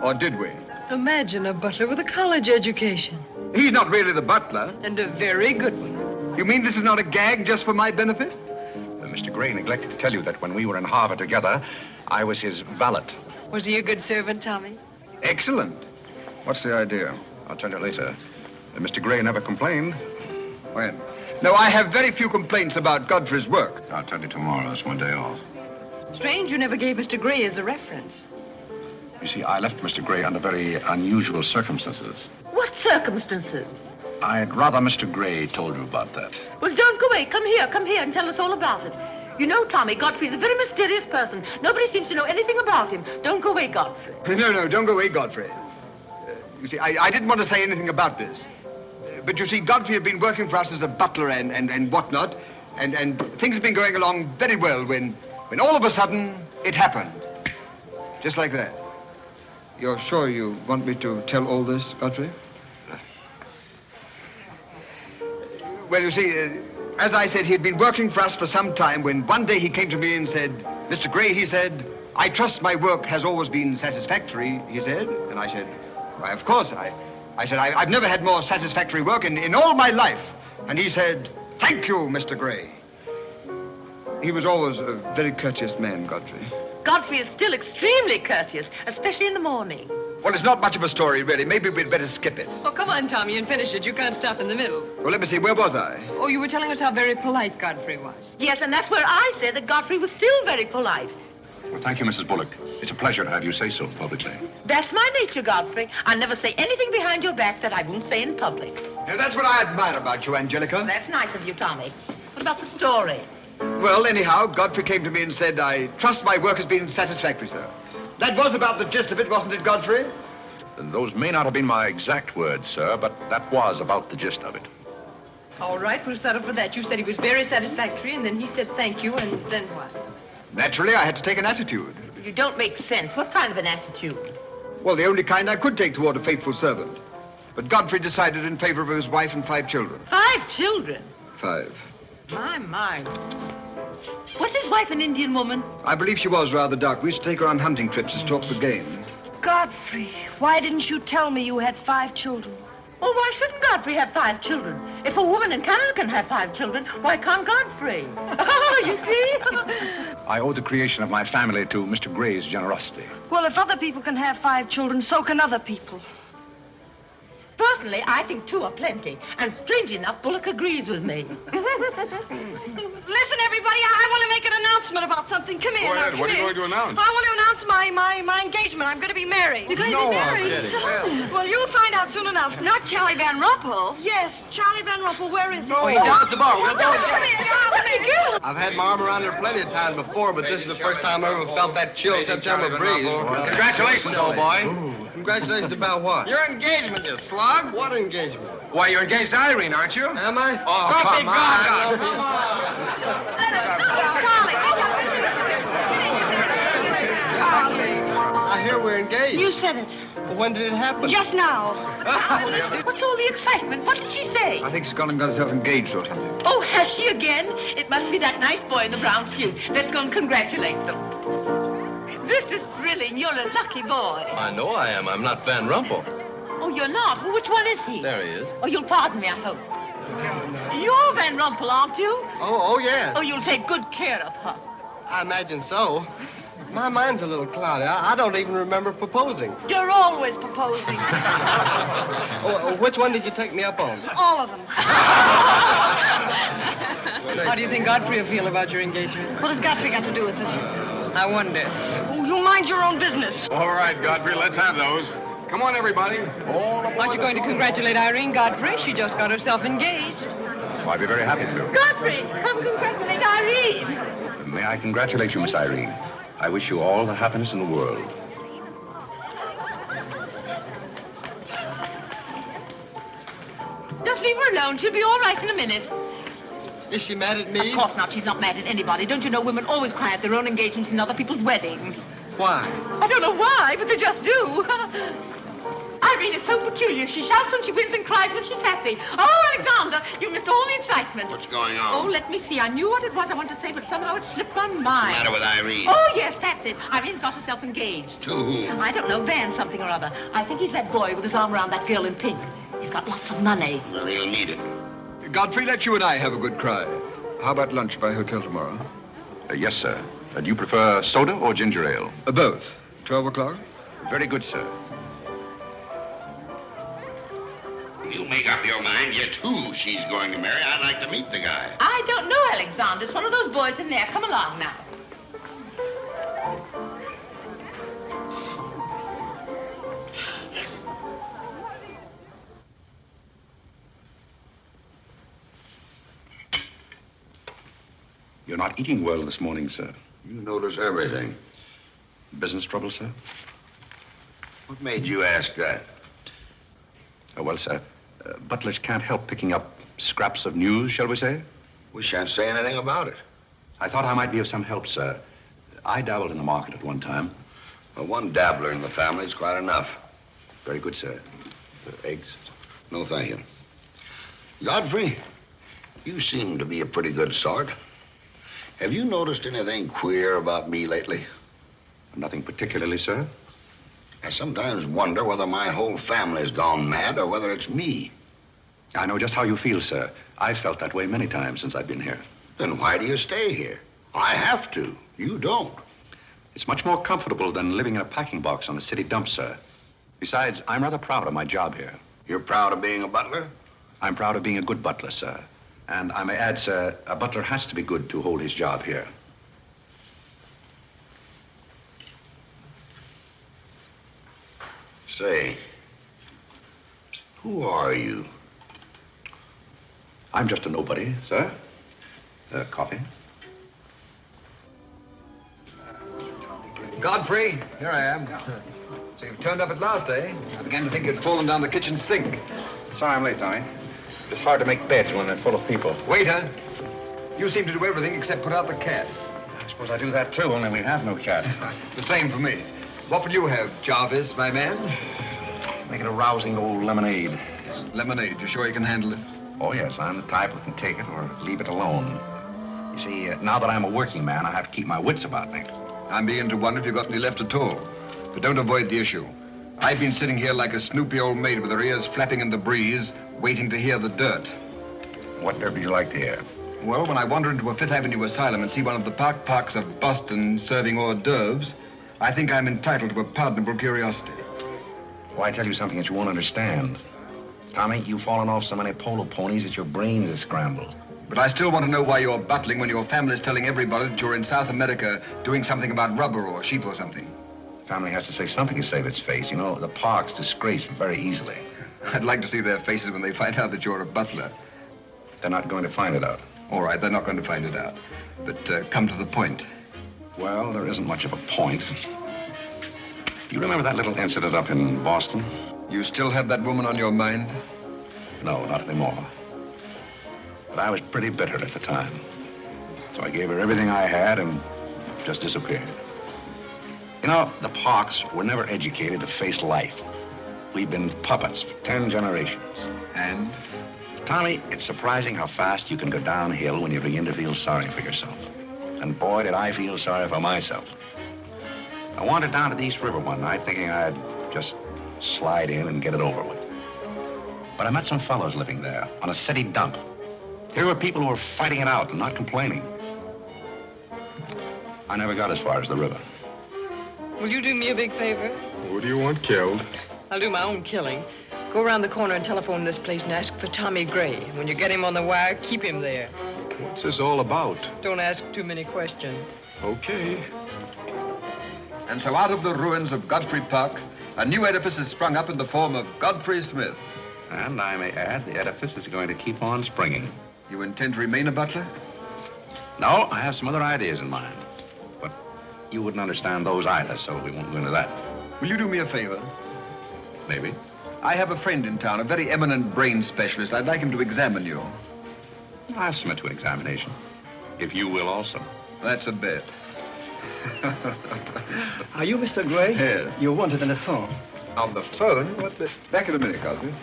Or did we? Imagine a butler with a college education. He's not really the butler. And a very good one. You mean this is not a gag just for my benefit? Mr. Gray neglected to tell you that when we were in Harvard together, I was his valet. Was he a good servant, Tommy? Excellent. What's the idea? I'll tell you later. Mr. Gray never complained. When? No, I have very few complaints about Godfrey's work. I'll tell you tomorrow. That's my day off. Strange you never gave Mr. Gray as a reference. You see, I left Mr. Gray under very unusual circumstances. What circumstances? I'd rather Mr. Gray told you about that. Well, don't go away. Come here and tell us all about it. You know, Tommy, Godfrey's a very mysterious person. Nobody seems to know anything about him. Don't go away, Godfrey. No, don't go away, Godfrey. You see, I didn't want to say anything about this. But you see, Godfrey had been working for us as a butler and whatnot, and things had been going along very well when all of a sudden it happened. Just like that. You're sure you want me to tell all this, Godfrey? Well, you see, as I said, he'd been working for us for some time when one day he came to me and said, Mr. Gray, he said, I trust my work has always been satisfactory, he said. And I said, why, of course. I said, I've never had more satisfactory work in all my life. And he said, thank you, Mr. Gray. He was always a very courteous man, Godfrey. Godfrey is still extremely courteous, especially in the morning. Well, it's not much of a story, really. Maybe we'd better skip it. Oh, come on, Tommy, and finish it. You can't stop in the middle. Well, let me see. Where was I? Oh, you were telling us how very polite Godfrey was. Yes, and that's where I said that Godfrey was still very polite. Well, thank you, Mrs. Bullock. It's a pleasure to have you say so publicly. That's my nature, Godfrey. I never say anything behind your back that I won't say in public. Now, that's what I admire about you, Angelica. That's nice of you, Tommy. What about the story? Well, anyhow, Godfrey came to me and said, I trust my work has been satisfactory, sir. That was about the gist of it, wasn't it, Godfrey? Those may not have been my exact words, sir, but that was about the gist of it. All right, we'll settle for that. You said he was very satisfactory, and then he said thank you, and then what? Naturally, I had to take an attitude. You don't make sense. What kind of an attitude? Well, the only kind I could take toward a faithful servant. But Godfrey decided in favor of his wife and 5 children. 5 children? 5. My. Was his wife an Indian woman? I believe she was rather dark. We used to take her on hunting trips to stalk the game. Godfrey, why didn't you tell me you had 5 children? Oh, why shouldn't Godfrey have 5 children? If a woman in Canada can have 5 children, why can't Godfrey? Oh, you see? I owe the creation of my family to Mr. Gray's generosity. Well, if other people can have 5 children, so can other people. Personally, I think 2 are plenty. And strangely enough, Bullock agrees with me. Listen, everybody, I want to make an announcement about something. Come here. Go ahead. Now, What are come you here. going to announce? I want to announce my engagement. I'm going to be married. You're going to be married? Well, you'll find out soon enough. Not Charlie Van Rumpel. Yes, Charlie Van Rumpel. Where is he? Oh, he's down at the bar. Come here. I've had my arm around her plenty of times before, but this is the first time I ever felt that chill September breeze. Congratulations, old boy. Congratulations about what? Your engagement, you slug. What engagement? Why, you're engaged to Irene, aren't you? Am I? Oh, come on. I hear we're engaged. You said it. Well, when did it happen? Just now. What's all the excitement? What did she say? I think she's gone and got herself engaged or something. Oh, has she again? It must be that nice boy in the brown suit. Let's go and congratulate them. This is thrilling. You're a lucky boy. I know I am. I'm not Van Rumpel. Oh, you're not? Well, which one is he? There he is. Oh, you'll pardon me, I hope. You're Van Rumpel, aren't you? Oh, yes. Oh, you'll take good care of her. I imagine so. My mind's a little cloudy. I don't even remember proposing. You're always proposing. Which one did you take me up on? All of them. How do you think Godfrey will feel about your engagement? What has Godfrey got to do with it? I wonder. Oh, you mind your own business. All right, Godfrey, let's have those. Come on, everybody. Aren't you going to congratulate Irene, Godfrey? She just got herself engaged. Oh, I'd be very happy to. Godfrey, come congratulate Irene. May I congratulate you, Miss Irene? I wish you all the happiness in the world. Just leave her alone. She'll be all right in a minute. Is she mad at me? Of course not. She's not mad at anybody. Don't you know women always cry at their own engagements and other people's weddings? Why? I don't know why, but they just do. Irene is so peculiar. She shouts when she wins and cries when she's happy. Oh, Alexander, you missed all the excitement. What's going on? Oh, let me see. I knew what it was I wanted to say, but somehow it slipped my mind. What's the matter with Irene? Oh, yes, that's it. Irene's got herself engaged. To whom? I don't know, Van something or other. I think he's that boy with his arm around that girl in pink. He's got lots of money. Well, he'll need it. Godfrey, let you and I have a good cry. How about lunch by hotel tomorrow? Yes, sir. Do you prefer soda or ginger ale? Both. 12 o'clock? Very good, sir. You make up your mind just who she's going to marry. I'd like to meet the guy. I don't know, Alexander. It's one of those boys in there. Come along now. You're not eating well this morning, sir. You notice everything. Business trouble, sir? What made you ask that? Oh, well, sir, butlers can't help picking up scraps of news, shall we say? We shan't say anything about it. I thought I might be of some help, sir. I dabbled in the market at one time. Well, one dabbler in the family is quite enough. Very good, sir. Eggs? No, thank you. Godfrey, you seem to be a pretty good sort. Have you noticed anything queer about me lately? Nothing particularly, sir. I sometimes wonder whether my whole family's gone mad or whether it's me. I know just how you feel, sir. I've felt that way many times since I've been here. Then why do you stay here? I have to. You don't. It's much more comfortable than living in a packing box on a city dump, sir. Besides, I'm rather proud of my job here. You're proud of being a butler? I'm proud of being a good butler, sir. And I may add, sir, a butler has to be good to hold his job here. Say, who are you? I'm just a nobody, sir. Coffee? Godfrey, here I am. So you've turned up at last, eh? I began to think you'd fallen down the kitchen sink. Sorry I'm late, Tommy. It's hard to make beds when they're full of people. Waiter, you seem to do everything except put out the cat. I suppose I do that, too, only we have no cat. The same for me. What would you have, Jarvis, my man? Make it a rousing old lemonade. Lemonade, you sure you can handle it? Oh, yes, I'm the type who can take it or leave it alone. You see, now that I'm a working man, I have to keep my wits about me. I'm beginning to wonder if you've got any left at all. But don't avoid the issue. I've been sitting here like a snoopy old maid with her ears flapping in the breeze, waiting to hear the dirt. What dirt would you like to hear? Well, when I wander into a Fifth Avenue asylum and see one of the parks of Boston serving hors d'oeuvres, I think I'm entitled to a pardonable curiosity. Well, I tell you something that you won't understand. Tommy, you've fallen off so many polo ponies that your brains are scrambled. But I still want to know why you're butling when your family's telling everybody that you're in South America doing something about rubber or sheep or something. Family has to say something to save its face. You know, the park's disgraced very easily. I'd like to see their faces when they find out that you're a butler. They're not going to find it out. All right, they're not going to find it out. But come to the point. Well, there isn't much of a point. Do you remember that little incident up in Boston? You still have that woman on your mind? No, not anymore. But I was pretty bitter at the time. So I gave her everything I had and just disappeared. You know, the Parks were never educated to face life. We've been puppets for 10 generations. And? Tommy, it's surprising how fast you can go downhill when you begin to feel sorry for yourself. And boy, did I feel sorry for myself. I wandered down to the East River one night thinking I'd just slide in and get it over with. But I met some fellows living there on a city dump. Here were people who were fighting it out and not complaining. I never got as far as the river. Will you do me a big favor? Who do you want killed? I'll do my own killing. Go around the corner and telephone this place and ask for Tommy Gray. When you get him on the wire, keep him there. What's this all about? Don't ask too many questions. Okay. And so out of the ruins of Godfrey Park, a new edifice has sprung up in the form of Godfrey Smith. And I may add, the edifice is going to keep on springing. You intend to remain a butler? No, I have some other ideas in mind. But you wouldn't understand those either, so we won't go into that. Will you do me a favor? Maybe. I have a friend in town, a very eminent brain specialist. I'd like him to examine you. I'll submit to an examination. If you will also. That's a bet. Are you Mr. Gray? Yes. You're wanted on the phone. On the phone? What the... Back in a minute, Godfrey.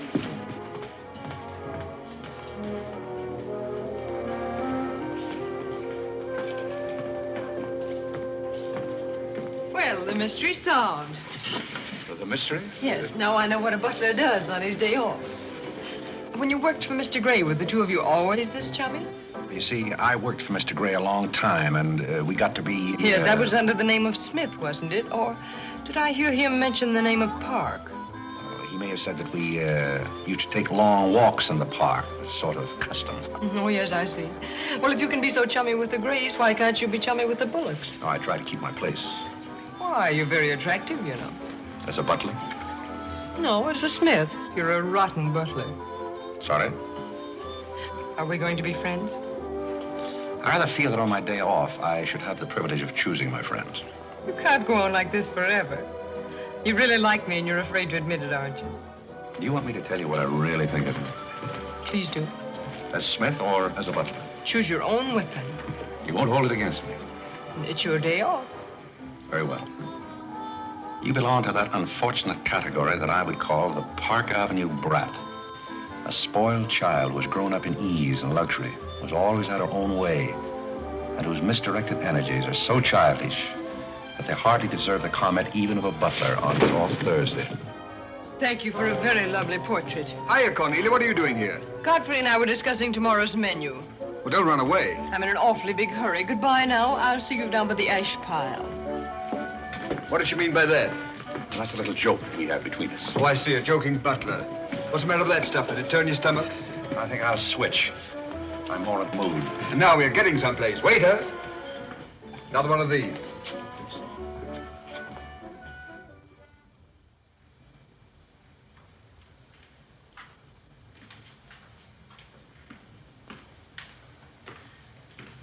Well, the mystery's solved. The mystery? Yes, now I know what a butler does on his day off. When you worked for Mr. Gray, were the two of you always this chummy? You see, I worked for Mr. Gray a long time, and we got to be... Yes, that was under the name of Smith, wasn't it? Or did I hear him mention the name of Park? He may have said that we used to take long walks in the park, sort of custom. Oh, yes, I see. Well, if you can be so chummy with the Grays, why can't you be chummy with the Bullocks? Oh, I try to keep my place. Why, you're very attractive, you know. As a butler? No, as a Smith. You're a rotten butler. Sorry? Are we going to be friends? I rather feel that on my day off, I should have the privilege of choosing my friends. You can't go on like this forever. You really like me and you're afraid to admit it, aren't you? Do you want me to tell you what I really think of you? Please do. As Smith or as a butler? Choose your own weapon. You won't hold it against me. It's your day off. Very well. You belong to that unfortunate category that I would call the Park Avenue brat. A spoiled child was grown up in ease and luxury, was always had her own way, and whose misdirected energies are so childish that they hardly deserve the comment even of a butler on his off Thursday. Thank you for a very lovely portrait. Hiya, Cornelia. What are you doing here? Godfrey and I were discussing tomorrow's menu. Well, don't run away. I'm in an awfully big hurry. Goodbye now. I'll see you down by the ash pile. What does she mean by that? Well, that's a little joke that we have between us. Oh, I see. A joking butler. What's the matter with that stuff? Did it turn your stomach? I think I'll switch. I'm more in the mood. And now we're getting someplace. Waiter! Another one of these.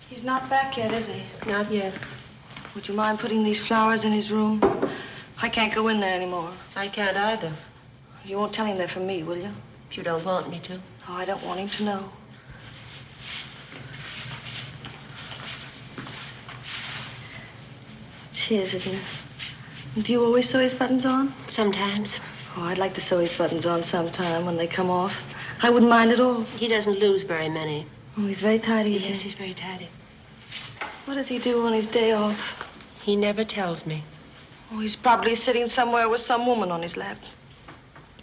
He's not back yet, is he? Not yet. Would you mind putting these flowers in his room? I can't go in there anymore. I can't either. You won't tell him they're from me, will you? If you don't want me to. Oh, I don't want him to know. It's his, isn't it? Do you always sew his buttons on? Sometimes. Oh, I'd like to sew his buttons on sometime when they come off. I wouldn't mind at all. He doesn't lose very many. Oh, he's very tidy. Yes, he's very tidy. What does he do on his day off? He never tells me. Oh, he's probably sitting somewhere with some woman on his lap.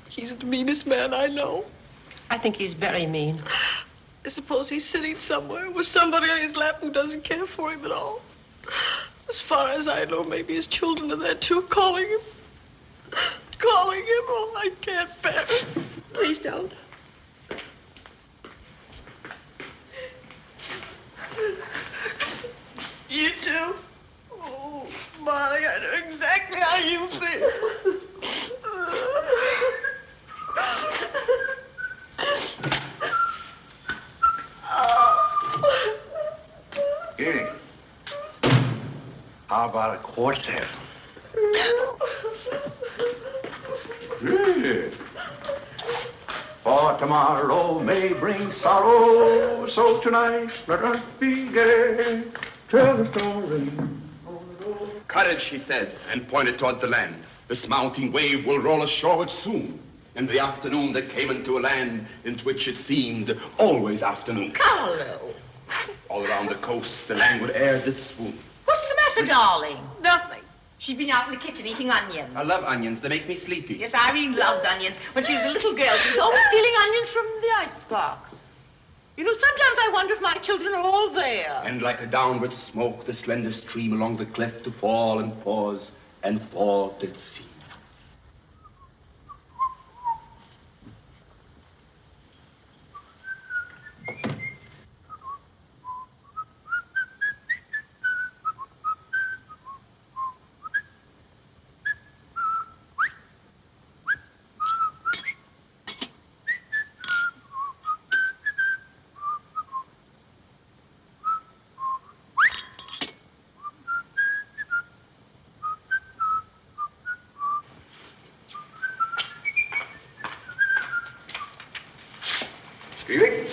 He's the meanest man I know. I think he's very mean. I suppose he's sitting somewhere with somebody on his lap who doesn't care for him at all. As far as I know, maybe his children are there too, calling him. Calling him. Oh, I can't bear it. Please don't. You too? Oh, Molly, I know exactly how you feel. Here. How about a quartet? Yeah. For tomorrow may bring sorrow, so tonight let us be gay. Tell the story. Courage, he said, and pointed toward the land. This mounting wave will roll us shoreward soon. In the afternoon they came into a land into which it seemed always afternoon. Carlo! All around the coast, the languid air did swoon. What's the matter, darling? Nothing. She's been out in the kitchen eating onions. I love onions. They make me sleepy. Yes, Irene loved onions. When she was a little girl, she was always stealing onions from the icebox. You know, sometimes I wonder if my children are all there. And like a downward smoke, the slender stream along the cleft to fall and pause, and fall did seem. Greeley?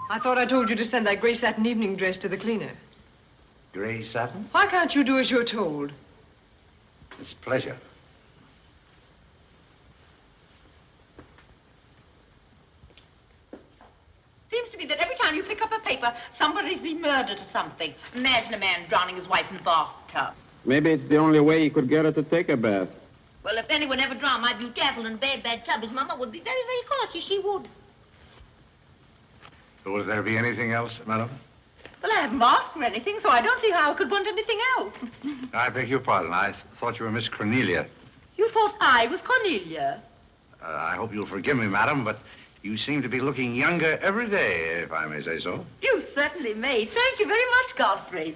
I thought I told you to send that gray satin evening dress to the cleaner. Gray satin? Why can't you do as you're told? It's a pleasure. Seems to me that every time you pick up a paper, somebody's been murdered or something. Imagine a man drowning his wife in a bathtub. Maybe it's the only way he could get her to take a bath. Well, if anyone ever drowned my beautiful and bad tub, his mama would be very, very cautious. She would. Will there be anything else, madam? Well, I haven't asked for anything, so I don't see how I could want anything else. I beg your pardon. I thought you were Miss Cornelia. You thought I was Cornelia? I hope you'll forgive me, madam, but you seem to be looking younger every day, if I may say so. You certainly may. Thank you very much, Godfrey.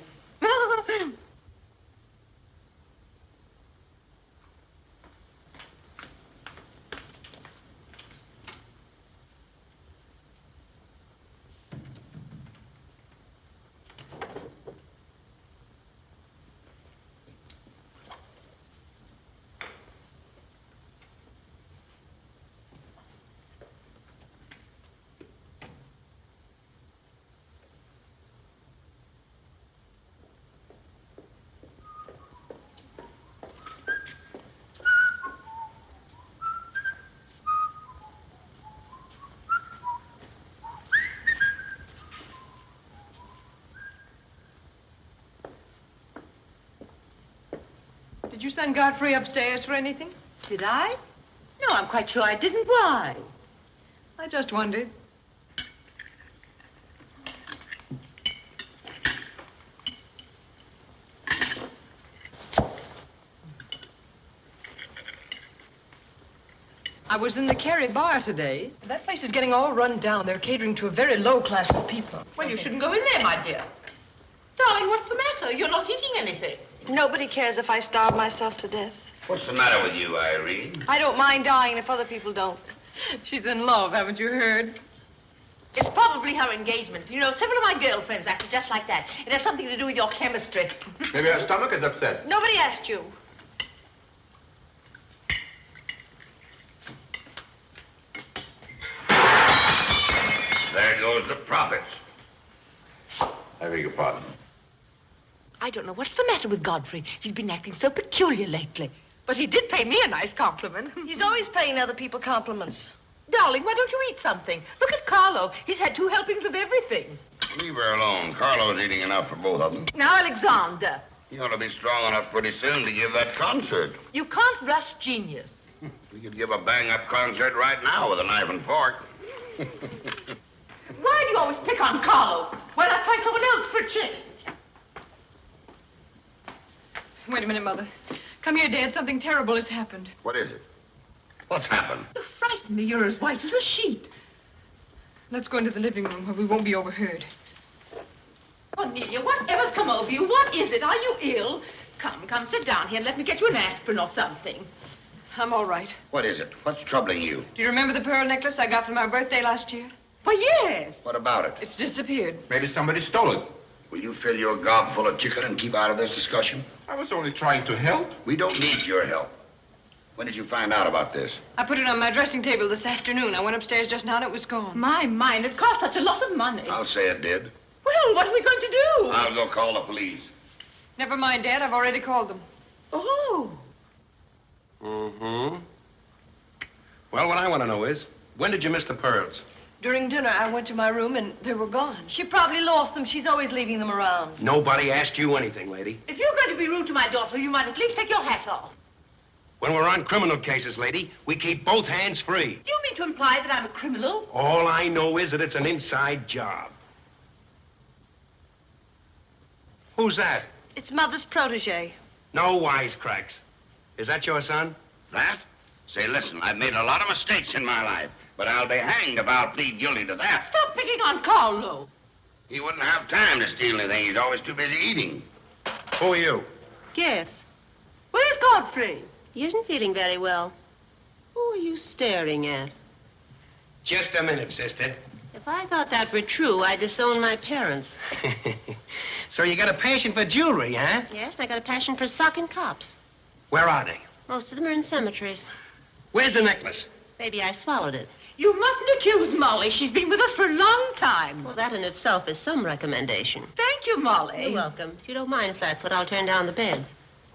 Did you send Godfrey upstairs for anything? Did I? No, I'm quite sure I didn't. Why? I just wondered. I was in the Kerry bar today. That place is getting all run down. They're catering to a very low class of people. Well, you shouldn't go in there, my dear. Darling, what's the matter? You're not eating anything. Nobody cares if I starve myself to death. What's the matter with you, Irene? I don't mind dying if other people don't. She's in love, haven't you heard? It's probably her engagement. You know, several of my girlfriends acted just like that. It has something to do with your chemistry. Maybe her stomach is upset. Nobody asked you. There goes the profits. I beg your pardon. I don't know what's the matter with Godfrey. He's been acting so peculiar lately. But he did pay me a nice compliment. He's always paying other people compliments. Darling, why don't you eat something? Look at Carlo. He's had 2 helpings of everything. Leave her alone. Carlo's eating enough for both of them. Now, Alexander. You ought to be strong enough pretty soon to give that concert. You can't rush genius. We could give a bang-up concert right now with a knife and fork. Why do you always pick on Carlo? Why not try someone else for a change? Wait a minute, Mother. Come here, Dad. Something terrible has happened. What is it? What's happened? You frighten me. You're as white as a sheet. Let's go into the living room where we won't be overheard. Cornelia, whatever's come over you? What is it? Are you ill? Come, sit down here and let me get you an aspirin or something. I'm all right. What is it? What's troubling you? Do you remember the pearl necklace I got for my birthday last year? Why, yes. What about it? It's disappeared. Maybe somebody stole it. Will you fill your gob full of chicken and keep out of this discussion? I was only trying to help. We don't need your help. When did you find out about this? I put it on my dressing table this afternoon. I went upstairs just now and it was gone. My mind, it cost such a lot of money. I'll say it did. Well, what are we going to do? I'll go call the police. Never mind, Dad. I've already called them. Oh. Mm-hmm. Well, what I want to know is, when did you miss the pearls? During dinner, I went to my room and they were gone. She probably lost them. She's always leaving them around. Nobody asked you anything, lady. If you're going to be rude to my daughter, you might at least take your hat off. When we're on criminal cases, lady, we keep both hands free. Do you mean to imply that I'm a criminal? All I know is that it's an inside job. Who's that? It's Mother's protege. No wisecracks. Is that your son? That? Say, listen, I've made a lot of mistakes in my life, but I'll be hanged if I'll plead guilty to that. Stop picking on Carlo. He wouldn't have time to steal anything. He's always too busy eating. Who are you? Yes. Where's Godfrey? He isn't feeling very well. Who are you staring at? Just a minute, sister. If I thought that were true, I'd disown my parents. So you got a passion for jewelry, huh? Yes, and I got a passion for socking cops. Where are they? Most of them are in cemeteries. Where's the necklace? Maybe I swallowed it. You mustn't accuse Molly. She's been with us for a long time. Well, that in itself is some recommendation. Thank you, Molly. You're welcome. If you don't mind, Flatfoot, I'll turn down the beds.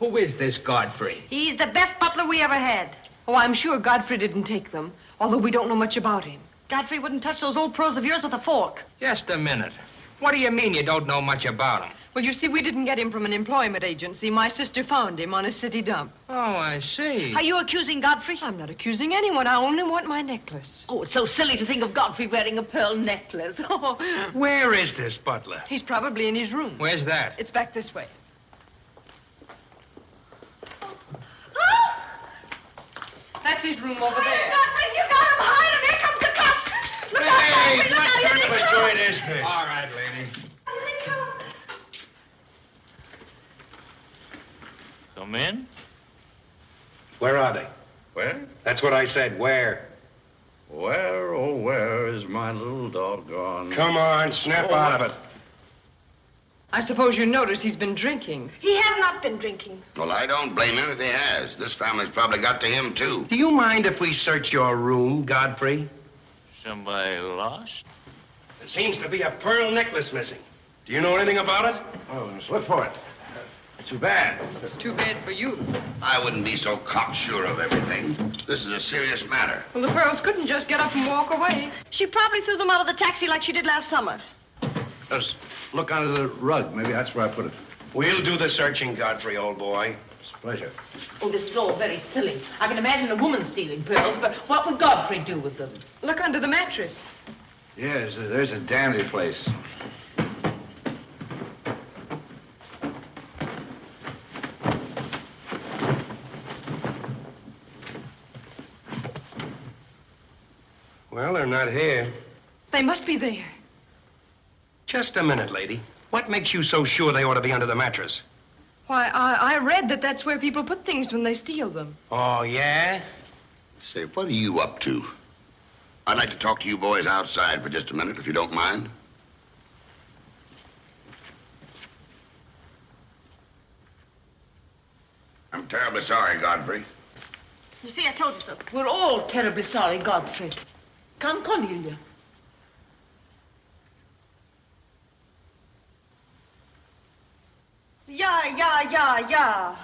Who is this Godfrey? He's the best butler we ever had. Oh, I'm sure Godfrey didn't take them, although we don't know much about him. Godfrey wouldn't touch those old pearls of yours with a fork. Just a minute. What do you mean you don't know much about him? Well, you see, we didn't get him from an employment agency. My sister found him on a city dump. Oh, I see. Are you accusing Godfrey? I'm not accusing anyone. I only want my necklace. Oh, it's so silly to think of Godfrey wearing a pearl necklace. Where is this butler? He's probably in his room. Where's that? It's back this way. That's his room over there. Godfrey, you got him hide him. Here comes the cops. Look out, Godfrey, look out. What kind of a joint is this? All right, lady. Come in. Where are they? Where? That's what I said. Where? Where, oh, where is my little doggone... Come on, snap out of it. I suppose you notice he's been drinking. He has not been drinking. Well, I don't blame him if he has. This family's probably got to him, too. Do you mind if we search your room, Godfrey? Somebody lost? There seems to be a pearl necklace missing. Do you know anything about it? Oh, let's look for it. Too bad. Too bad for you. I wouldn't be so cocksure of everything. This is a serious matter. Well, the pearls couldn't just get up and walk away. She probably threw them out of the taxi like she did last summer. Just look under the rug. Maybe that's where I put it. We'll do the searching, Godfrey, old boy. It's a pleasure. Oh, this is all very silly. I can imagine a woman stealing pearls, but what would Godfrey do with them? Look under the mattress. Yes, there's a dandy place. Well, they're not here. They must be there. Just a minute, lady. What makes you so sure they ought to be under the mattress? Why, I read that that's where people put things when they steal them. Oh, yeah? Say, what are you up to? I'd like to talk to you boys outside for just a minute, if you don't mind. I'm terribly sorry, Godfrey. You see, I told you so. We're all terribly sorry, Godfrey. Come, Cornelia. yeah.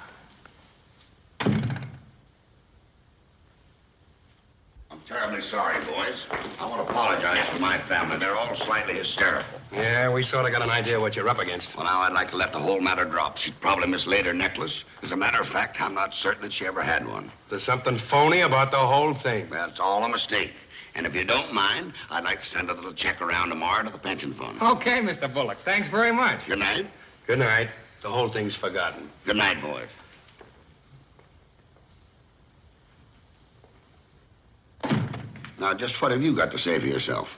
I'm terribly sorry, boys. I want to apologize to my family. They're all slightly hysterical. Yeah, we sort of got an idea what you're up against. Well, now I'd like to let the whole matter drop. She'd probably mislaid her necklace. As a matter of fact, I'm not certain that she ever had one. There's something phony about the whole thing. That's all a mistake. And if you don't mind, I'd like to send a little check around tomorrow to the pension fund. Okay, Mr. Bullock. Thanks very much. Good night. Good night. The whole thing's forgotten. Good night, boys. Now, just what have you got to say for yourself?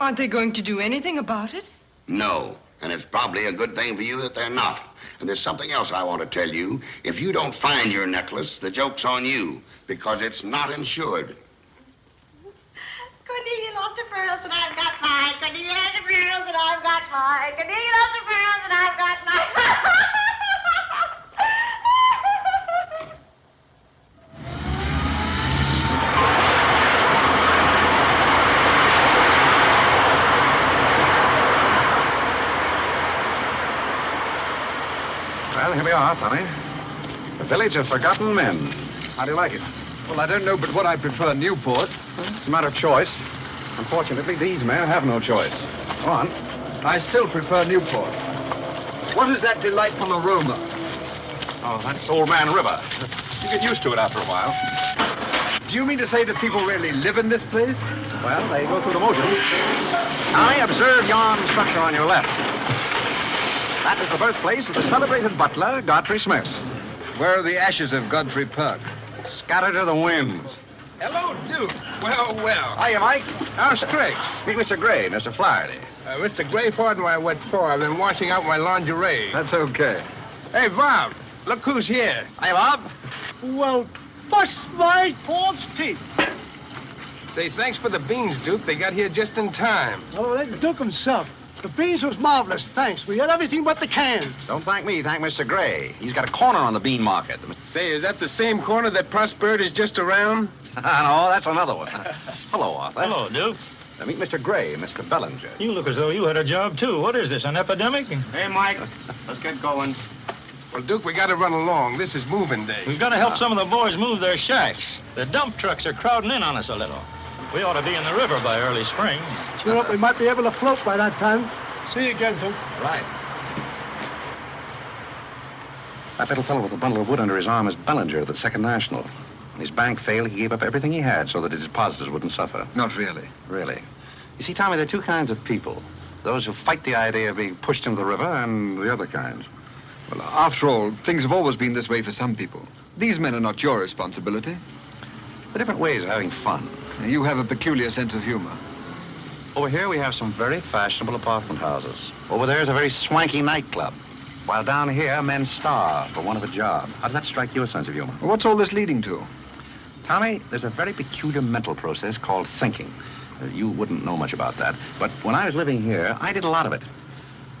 Aren't they going to do anything about it? No. And it's probably a good thing for you that they're not. And there's something else I want to tell you. If you don't find your necklace, the joke's on you, because it's not insured. Cornelia lost the pearls and I've got mine. Cornelia lost the pearls and I've got mine. Cornelia lost the pearls and I've got mine. Well, here we are, Tommy. The Village of Forgotten Men. How do you like it? Well, I don't know but what I prefer Newport. It's a matter of choice. Unfortunately, these men have no choice. Go on. I still prefer Newport. What is that delightful aroma? Oh, that's Old Man River. You get used to it after a while. Do you mean to say that people really live in this place? Well, they go through the motions. Tommy, observe yon structure on your left. That is the birthplace of the celebrated butler, Godfrey Smith. Where are the ashes of Godfrey Park? Scattered to the winds. Hello, Duke. Well, well. Hiya, Mike. How's tricks? Meet Mr. Gray, Mr. Flaherty. Mr. Gray, pardon my wet floor. I've been washing out my lingerie. That's okay. Hey, Bob, look who's here. Hi, Bob. Well, bust my false teeth. Say, thanks for the beans, Duke. They got here just in time. Oh, that Duke himself. The beans was marvelous, thanks. We had everything but the cans. Don't thank me, thank Mr. Gray. He's got a corner on the bean market. Say, is that the same corner that Prosperity's just around? No, that's another one. Hello, Arthur. Hello, Duke. Meet Mr. Gray, Mr. Bellinger. You look as though you had a job, too. What is this, an epidemic? Hey, Mike, let's get going. Well, Duke, we got to run along. This is moving day. We've got to help some of the boys move their shacks. The dump trucks are crowding in on us a little. We ought to be in the river by early spring. Sure up, we might be able to float by that time. See you again, Duke. Right. That little fellow with the bundle of wood under his arm is Bellinger of the Second National. When his bank failed, he gave up everything he had so that his depositors wouldn't suffer. Not really. Really. You see, Tommy, there are two kinds of people. Those who fight the idea of being pushed into the river and the other kinds. Well, after all, things have always been this way for some people. These men are not your responsibility. They're different ways of having fun. You have a peculiar sense of humor. Over here, we have some very fashionable apartment houses. Over there is a very swanky nightclub. While down here, men starve for want of a job. How does that strike your sense of humor? Well, what's all this leading to? Tommy, there's a very peculiar mental process called thinking. You wouldn't know much about that. But when I was living here, I did a lot of it.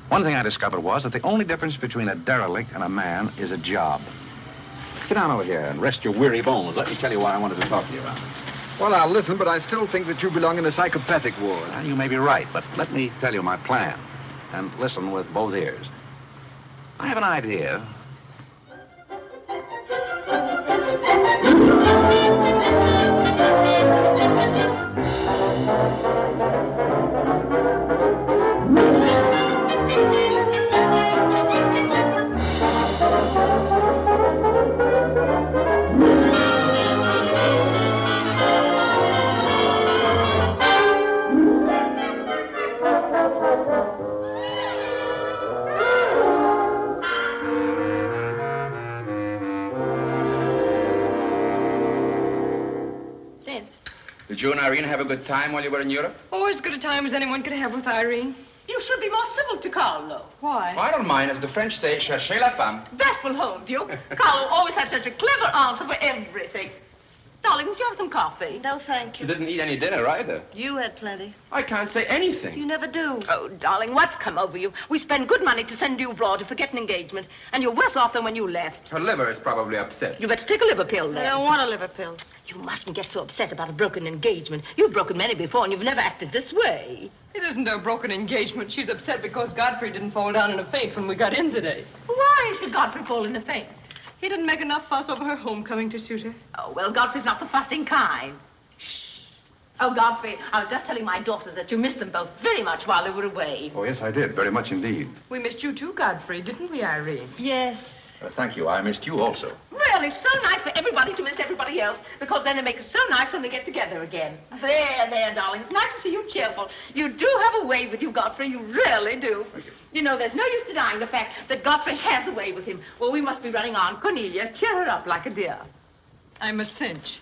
One thing I discovered was that the only difference between a derelict and a man is a job. Sit down over here and rest your weary bones. Let me tell you what I wanted to talk to you about. Well, I'll listen, but I still think that you belong in a psychopathic ward. Well, you may be right, but let me tell you my plan. And listen with both ears. I have an idea. Did you and Irene have a good time while you were in Europe? Oh, as good a time as anyone could have with Irene. You should be more civil to Carlo. Why? I don't mind. As the French say, cherchez la femme. That will hold you. Carlo always had such a clever answer for everything. Darling, would you have some coffee? No, thank You you. didn't eat any dinner either. You had plenty. I can't say anything. You never do. Oh, darling, what's come over you? We spend good money to send you abroad to forget an engagement, and you're worse off than when you left. Her liver is probably upset. You better take a liver pill then. I don't want a liver pill. You mustn't get so upset about a broken engagement. You've broken many before, and you've never acted this way. It isn't a broken engagement. She's upset because Godfrey didn't fall down in a faint when we got in today. Why should Godfrey fall in a faint? He didn't make enough fuss over her homecoming to suit her. Oh, well, Godfrey's not the fussing kind. Oh, Godfrey, I was just telling my daughters that you missed them both very much while they were away. Oh, yes, I did. Very much indeed. We missed you too, Godfrey, didn't we, Irene? Yes. Thank you. I missed you also. Well, it's so nice for everybody to miss everybody else, because then it makes it so nice when they get together again. There, darling. It's nice to see you cheerful. You do have a way with you, Godfrey. You really do. You know, there's no use denying the fact that Godfrey has a way with him. Well, we must be running on. Cornelia, cheer her up like a dear. I'm a cinch.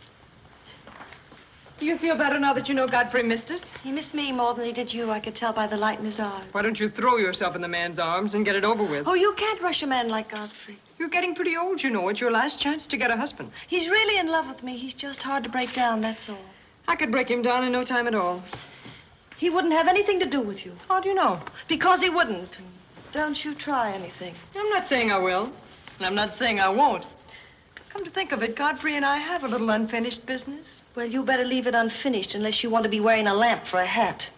Do you feel better now that you know Godfrey missed us? He missed me more than he did you. I could tell by the light in his eyes. Why don't you throw yourself in the man's arms and get it over with? Oh, you can't rush a man like Godfrey. You're getting pretty old, you know. It's your last chance to get a husband. He's really in love with me. He's just hard to break down, that's all. I could break him down in no time at all. He wouldn't have anything to do with you. How do you know? Because he wouldn't. Don't you try anything. I'm not saying I will, and I'm not saying I won't. Come to think of it, Godfrey and I have a little unfinished business. Well, you better leave it unfinished unless you want to be wearing a lamp for a hat.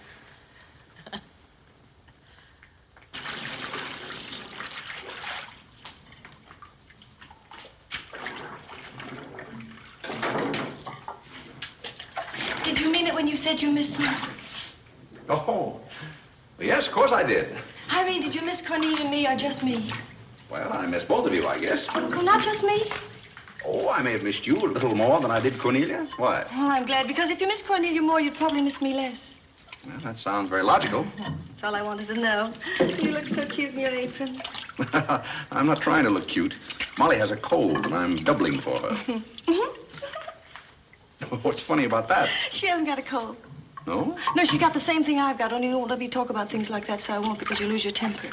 Did you mean it when you said you missed me? Oh, yes, of course I did. I mean, did you miss Cornelia and me or just me? Well, I missed both of you, I guess. Well, not just me. Oh, I may have missed you a little more than I did Cornelia. Why? Oh, I'm glad, because if you miss Cornelia more, you'd probably miss me less. Well, that sounds very logical. That's all I wanted to know. You look so cute in your apron. I'm not trying to look cute. Molly has a cold, and I'm doubling for her. What's funny about that? She hasn't got a cold. No? No, she's got the same thing I've got, only you won't let me talk about things like that, so I won't, because you lose your temper.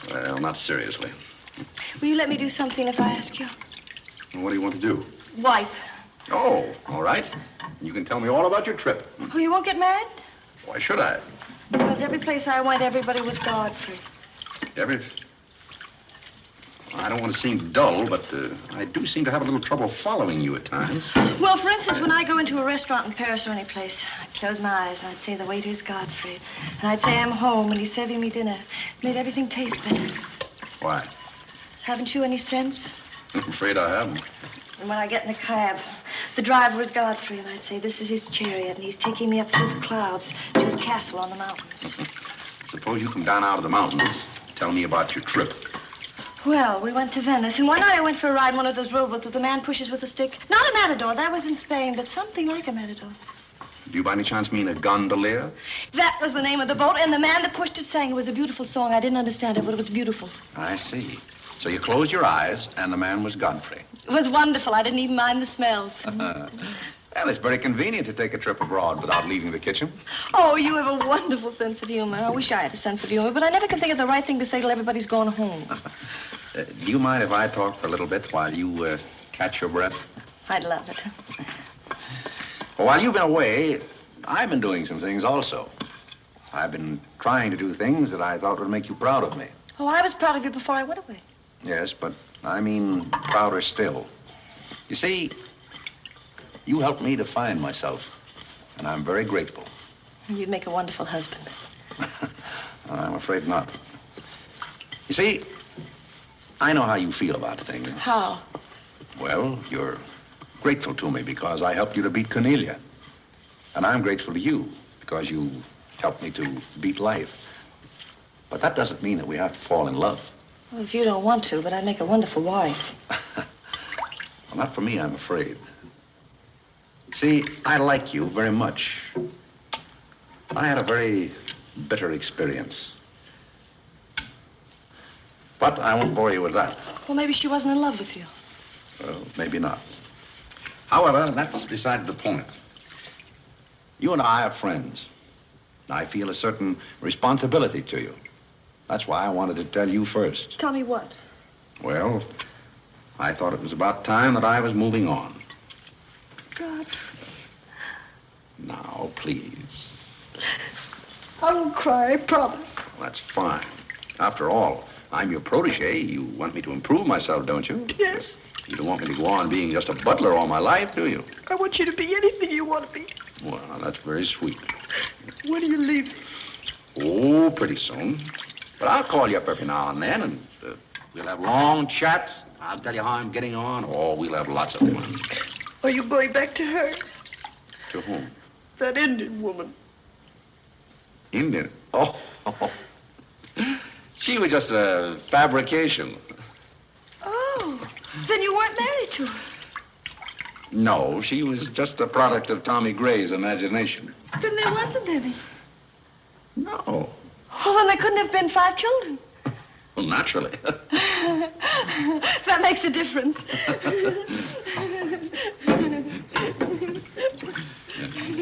Well, not seriously. Will you let me do something if I ask you? What do you want to do? Wife. Oh, all right. You can tell me all about your trip. Oh, you won't get married? Why should I? Because every place I went, everybody was Godfrey. I don't want to seem dull, but I do seem to have a little trouble following you at times. Well, for instance, when I go into a restaurant in Paris or any place, I'd close my eyes and I'd say the waiter's Godfrey. And I'd say I'm home and he's serving me dinner. It made everything taste better. Why? Haven't you any sense? I'm afraid I haven't. And when I get in a cab, the driver was Godfrey, and I'd say, this is his chariot, and he's taking me up through the clouds to his castle on the mountains. Suppose you come down out of the mountains. Tell me about your trip. Well, we went to Venice, and one night I went for a ride in one of those rowboats that the man pushes with a stick. Not a matador, that was in Spain, but something like a matador. Do you by any chance mean a gondolier? That was the name of the boat, and the man that pushed it sang. It was a beautiful song. I didn't understand it, but it was beautiful. I see. So you closed your eyes, and the man was Godfrey. It was wonderful. I didn't even mind the smells. Well, it's very convenient to take a trip abroad without leaving the kitchen. Oh, you have a wonderful sense of humor. I wish I had a sense of humor, but I never can think of the right thing to say till everybody's gone home. Do you mind if I talk for a little bit while you catch your breath? I'd love it. Well, while you've been away, I've been doing some things also. I've been trying to do things that I thought would make you proud of me. Oh, I was proud of you before I went away. Yes, but I mean prouder still. You see, you helped me to find myself, and I'm very grateful. You'd make a wonderful husband. I'm afraid not. You see, I know how you feel about things. How? Well, you're grateful to me because I helped you to beat Cornelia. And I'm grateful to you because you helped me to beat life. But that doesn't mean that we have to fall in love. Well, if you don't want to, but I'd make a wonderful wife. Well, not for me, I'm afraid. See, I like you very much. I had a very bitter experience. But I won't bore you with that. Well, maybe she wasn't in love with you. Well, maybe not. However, that's beside the point. You and I are friends. I feel a certain responsibility to you. That's why I wanted to tell you first. Tell me what? Well, I thought it was about time that I was moving on. God. Now, please. I won't cry, I promise. Well, that's fine. After all, I'm your protege. You want me to improve myself, don't you? Yes. You don't want me to go on being just a butler all my life, do you? I want you to be anything you want to be. Well, that's very sweet. When do you leave? Oh, pretty soon. But I'll call you up every now and then, and we'll have long chats I'll tell you how I'm getting on. Oh, we'll have lots of fun. Are you going back to her? To whom? That Indian woman. Indian? Oh. She was just a fabrication. Oh, then you weren't married to her. No, she was just a product of Tommy Gray's imagination. Then there wasn't any. No. Oh, well, there couldn't have been 5 children. Well, naturally. That makes a difference.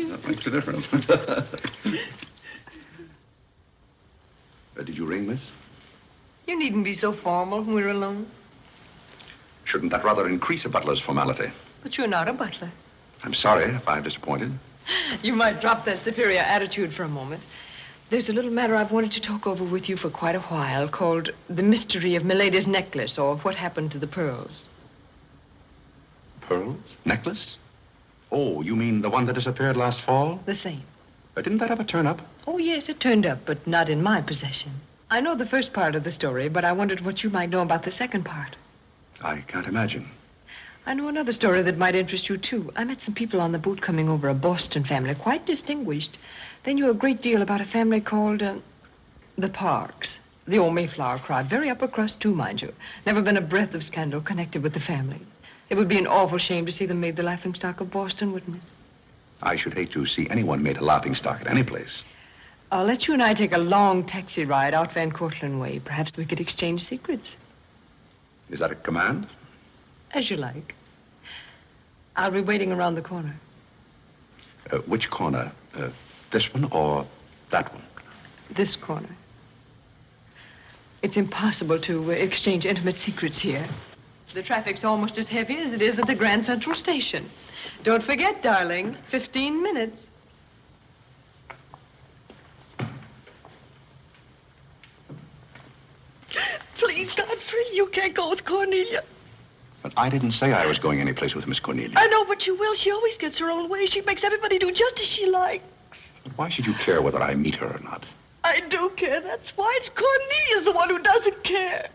That makes a difference. Did you ring, miss? You needn't be so formal when we're alone. Shouldn't that rather increase a butler's formality? But you're not a butler. I'm sorry if I've disappointed. You might drop that superior attitude for a moment. There's a little matter I've wanted to talk over with you for quite a while called the mystery of Milady's necklace, or what happened to the pearls. Pearls? Necklace? Oh, you mean the one that disappeared last fall? The same. Didn't that ever turn up? Oh, yes, it turned up, but not in my possession. I know the first part of the story, but I wondered what you might know about the second part. I can't imagine. I know another story that might interest you, too. I met some people on the boat coming over, a Boston family, quite distinguished. They knew a great deal about a family called, the Parks. The old Mayflower crowd. Very upper crust, too, mind you. Never been a breath of scandal connected with the family. It would be an awful shame to see them made the laughingstock of Boston, wouldn't it? I should hate to see anyone made a laughingstock at any place. I'll let you and I take a long taxi ride out Van Cortlandt Way. Perhaps we could exchange secrets. Is that a command? As you like. I'll be waiting around the corner. Which corner? This one or that one? This corner. It's impossible to exchange intimate secrets here. The traffic's almost as heavy as it is at the Grand Central Station. Don't forget, darling, 15 minutes. Please, Godfrey, you can't go with Cornelia. But I didn't say I was going anyplace with Miss Cornelia. I know, but you will. She always gets her own way. She makes everybody do just as she likes. But why should you care whether I meet her or not? I do care. That's why. It's Cornelia's the one who doesn't care.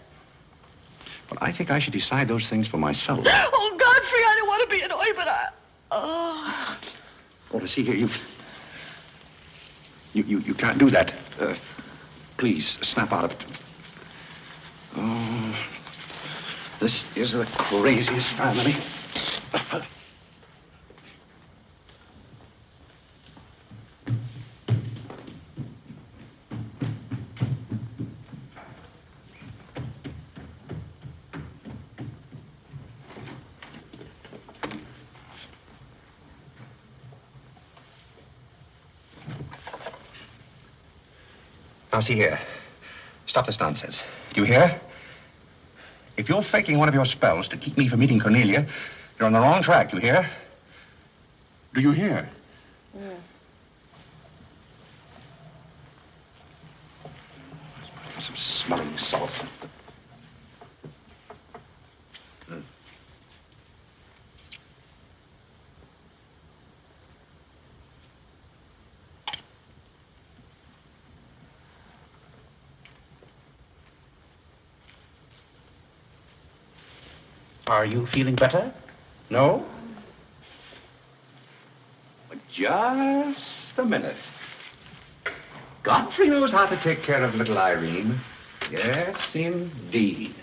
But I think I should decide those things for myself. Oh, Godfrey, I don't want to be annoyed, but I... Oh. Oh, see here, you can't do that. Please, snap out of it. Oh, this is the craziest family. Now, see here. Stop this nonsense. Do you hear? If you're faking one of your spells to keep me from meeting Cornelia, you're on the wrong track, you hear? Do you hear? Yeah. Some smelling salts. Are you feeling better? No? Just a minute. Godfrey knows how to take care of little Irene. Yes, indeed.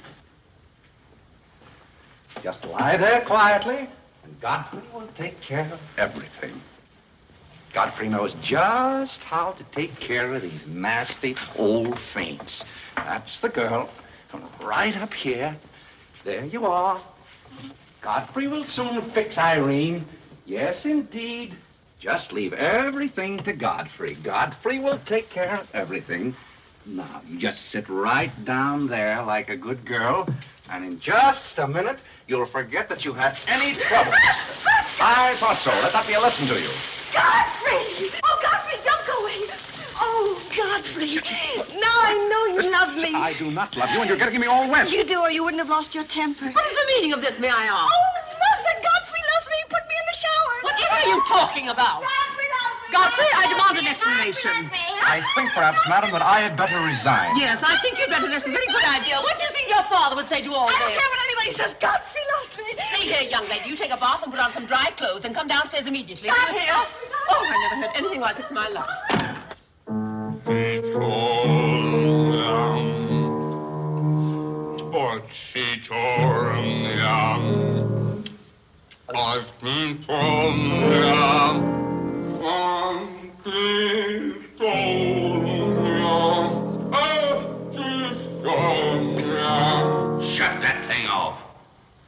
Just lie there quietly, and Godfrey will take care of everything. Godfrey knows just how to take care of these nasty old faints. That's the girl. Come right up here. There you are. Godfrey will soon fix Irene. Yes, indeed. Just leave everything to Godfrey. Godfrey will take care of everything. Now, you just sit right down there like a good girl, and in just a minute, you'll forget that you had any trouble. I thought so. Let that be a lesson to you. Godfrey! Oh, Godfrey, don't go away. Oh, Godfrey. Now I know you love me. I do not love you, and you're getting me all wet. You do, or you wouldn't have lost your temper. What is the meaning of this, may I ask? Oh, Mother, Godfrey loves me. He put me in the shower. Whatever are you talking about? Godfrey, I demand an explanation. I think, perhaps, madam, that I had better resign. Yes, I think you'd better. That's a very good idea. What do you think your father would say to all I this? don't care what anybody He says Godfrey loves me. See here, young lady, you take a bath and put on some dry clothes and come downstairs immediately. Do you hear? Oh, I never heard anything like it in my life. I've been Shut that thing off.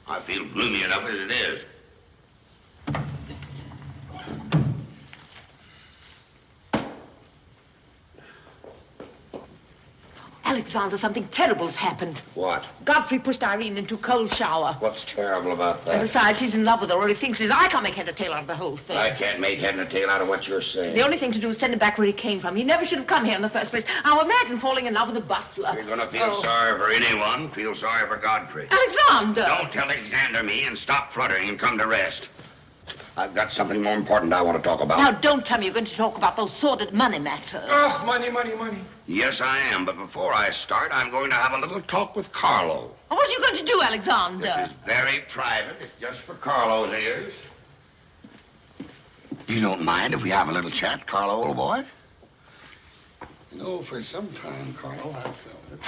I feel gloomy enough as it is. Alexander, something terrible's happened. What? Godfrey pushed Irene into a cold shower. What's terrible about that? And besides, he's in love with her, or he thinks he is. I can't make head or tail out of the whole thing. I can't make head and tail out of what you're saying. The only thing to do is send him back where he came from. He never should have come here in the first place. Now imagine falling in love with a butler. You're going to feel sorry for anyone. Feel sorry for Godfrey. Alexander! Don't tell Alexander me and stop fluttering and come to rest. I've got something more important I want to talk about. Now, don't tell me you're going to talk about those sordid money matters. Oh, money, money, money. Yes, I am. But before I start, I'm going to have a little talk with Carlo. What are you going to do, Alexander? This is very private. It's just for Carlo's ears. You don't mind if we have a little chat, Carlo, old boy? You know, for some time, Carlo, I've felt it.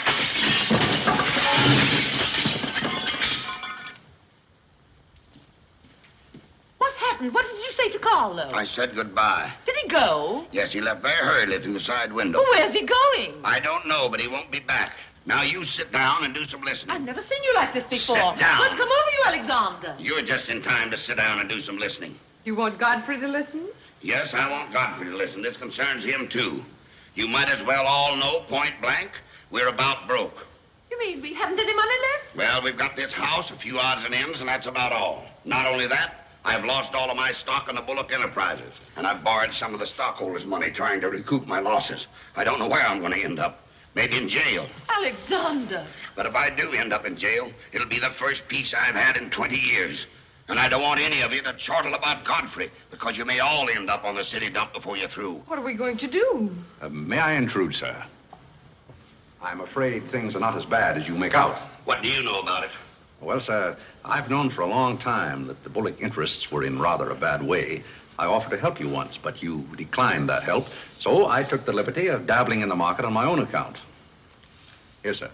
What happened? What did you say to Carlo? I said goodbye. Did he go? Yes, he left very hurriedly through the side window. Well, where's he going? I don't know, but he won't be back. Now, you sit down and do some listening. I've never seen you like this before. Sit down. What's come over you, Alexander? You're just in time to sit down and do some listening. You want Godfrey to listen? Yes, I want Godfrey to listen. This concerns him, too. You might as well all know, point blank, we're about broke. You mean we haven't any money left? Well, we've got this house, a few odds and ends, and that's about all. Not only that, I've lost all of my stock in the Bullock Enterprises, and I've borrowed some of the stockholders' money trying to recoup my losses. I don't know where I'm going to end up. Maybe in jail. Alexander. But if I do end up in jail, it'll be the first peace I've had in 20 years. And I don't want any of you to chortle about Godfrey, because you may all end up on the city dump before you're through. What are we going to do? May I intrude, sir? I'm afraid things are not as bad as you make out. What do you know about it? Well, sir, I've known for a long time that the Bullock interests were in rather a bad way. I offered to help you once, but you declined that help, so I took the liberty of dabbling in the market on my own account. Here, sir.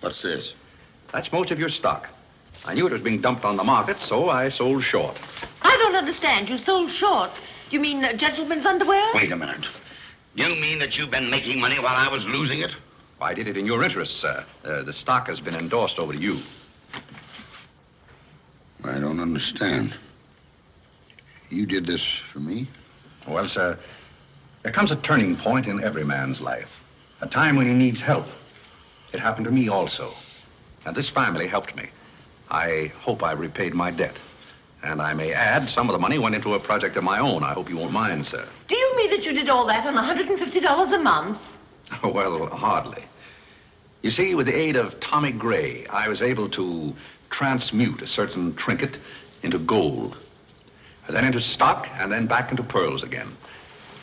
What's this? That's most of your stock. I knew it was being dumped on the market, so I sold short. I don't understand. You sold shorts. You mean gentlemen's underwear? Wait a minute. You mean that you've been making money while I was losing it? I did it in your interests, sir. The stock has been endorsed over to you. I don't understand. You did this for me? Well, sir, there comes a turning point in every man's life. A time when he needs help. It happened to me also. And this family helped me. I hope I repaid my debt. And I may add, some of the money went into a project of my own. I hope you won't mind, sir. Do you mean that you did all that on $150 a month? Well, hardly. You see, with the aid of Tommy Gray, I was able to transmute a certain trinket into gold, and then into stock, and then back into pearls again.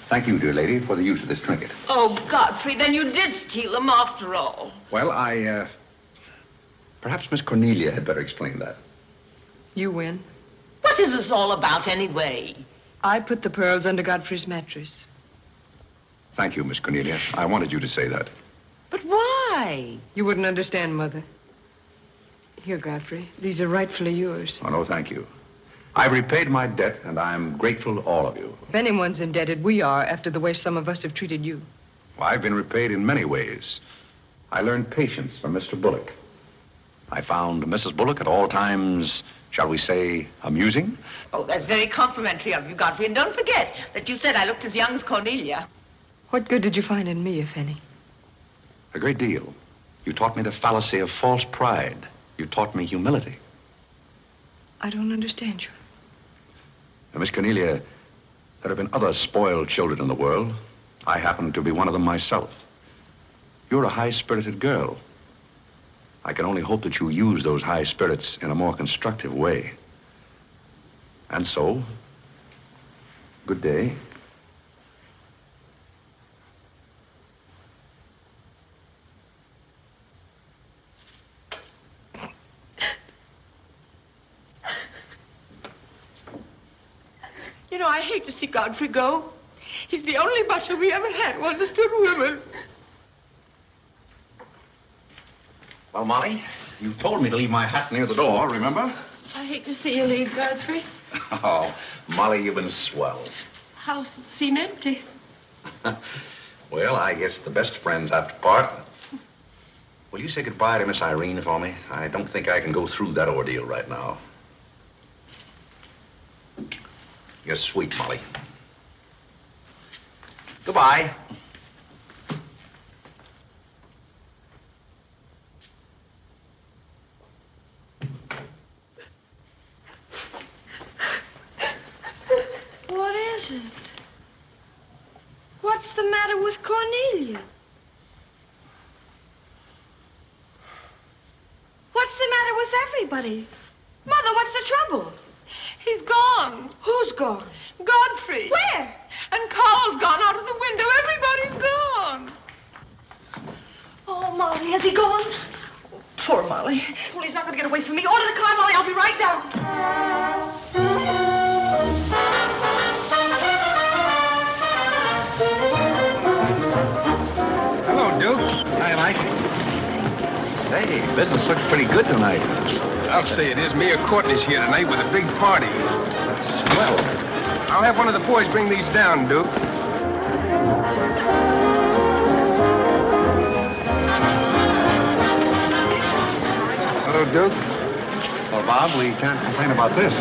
Thank you, dear lady, for the use of this trinket. Oh, Godfrey, then you did steal them after all. Well, perhaps Miss Cornelia had better explain that. You win. What is this all about, anyway? I put the pearls under Godfrey's mattress. Thank you, Miss Cornelia. I wanted you to say that. But why? You wouldn't understand, Mother. Here, Godfrey. These are rightfully yours. Oh, no, thank you. I've repaid my debt, and I'm grateful to all of you. If anyone's indebted, we are, after the way some of us have treated you. Well, I've been repaid in many ways. I learned patience from Mr. Bullock. I found Mrs. Bullock at all times, shall we say, amusing. Oh, that's very complimentary of you, Godfrey. And don't forget that you said I looked as young as Cornelia. What good did you find in me, if any? A great deal. You taught me the fallacy of false pride. You taught me humility. I don't understand you. Now, Miss Cornelia, there have been other spoiled children in the world. I happen to be one of them myself. You're a high-spirited girl. I can only hope that you use those high spirits in a more constructive way. And so, good day. know, I hate to see Godfrey go. He's the only butler we ever had who understood women. Well, Molly, you told me to leave my hat near the door, remember? I hate to see you leave, Godfrey. Oh, Molly, you've been swell. House would seem empty. Well, I guess the best friends have to part. Will you say goodbye to Miss Irene for me? I don't think I can go through that ordeal right now. You're sweet, Molly. Goodbye. What is it? What's the matter with Cornelia? What's the matter with everybody? Mother, what's the trouble? He's gone. Who's gone? Godfrey. Where? And Carl's gone out of the window. Everybody's gone. Oh, Molly, has he gone? Oh, poor Molly. Well, he's not going to get away from me. Order the car, Molly. I'll be right down. Hello, Duke. Hi, Mike. Say, business looks pretty good tonight. I'll say it is. Mia Courtney's here tonight with a big party. Swell. I'll have one of the boys bring these down, Duke. Hello, Duke. Well, Bob, we can't complain about this.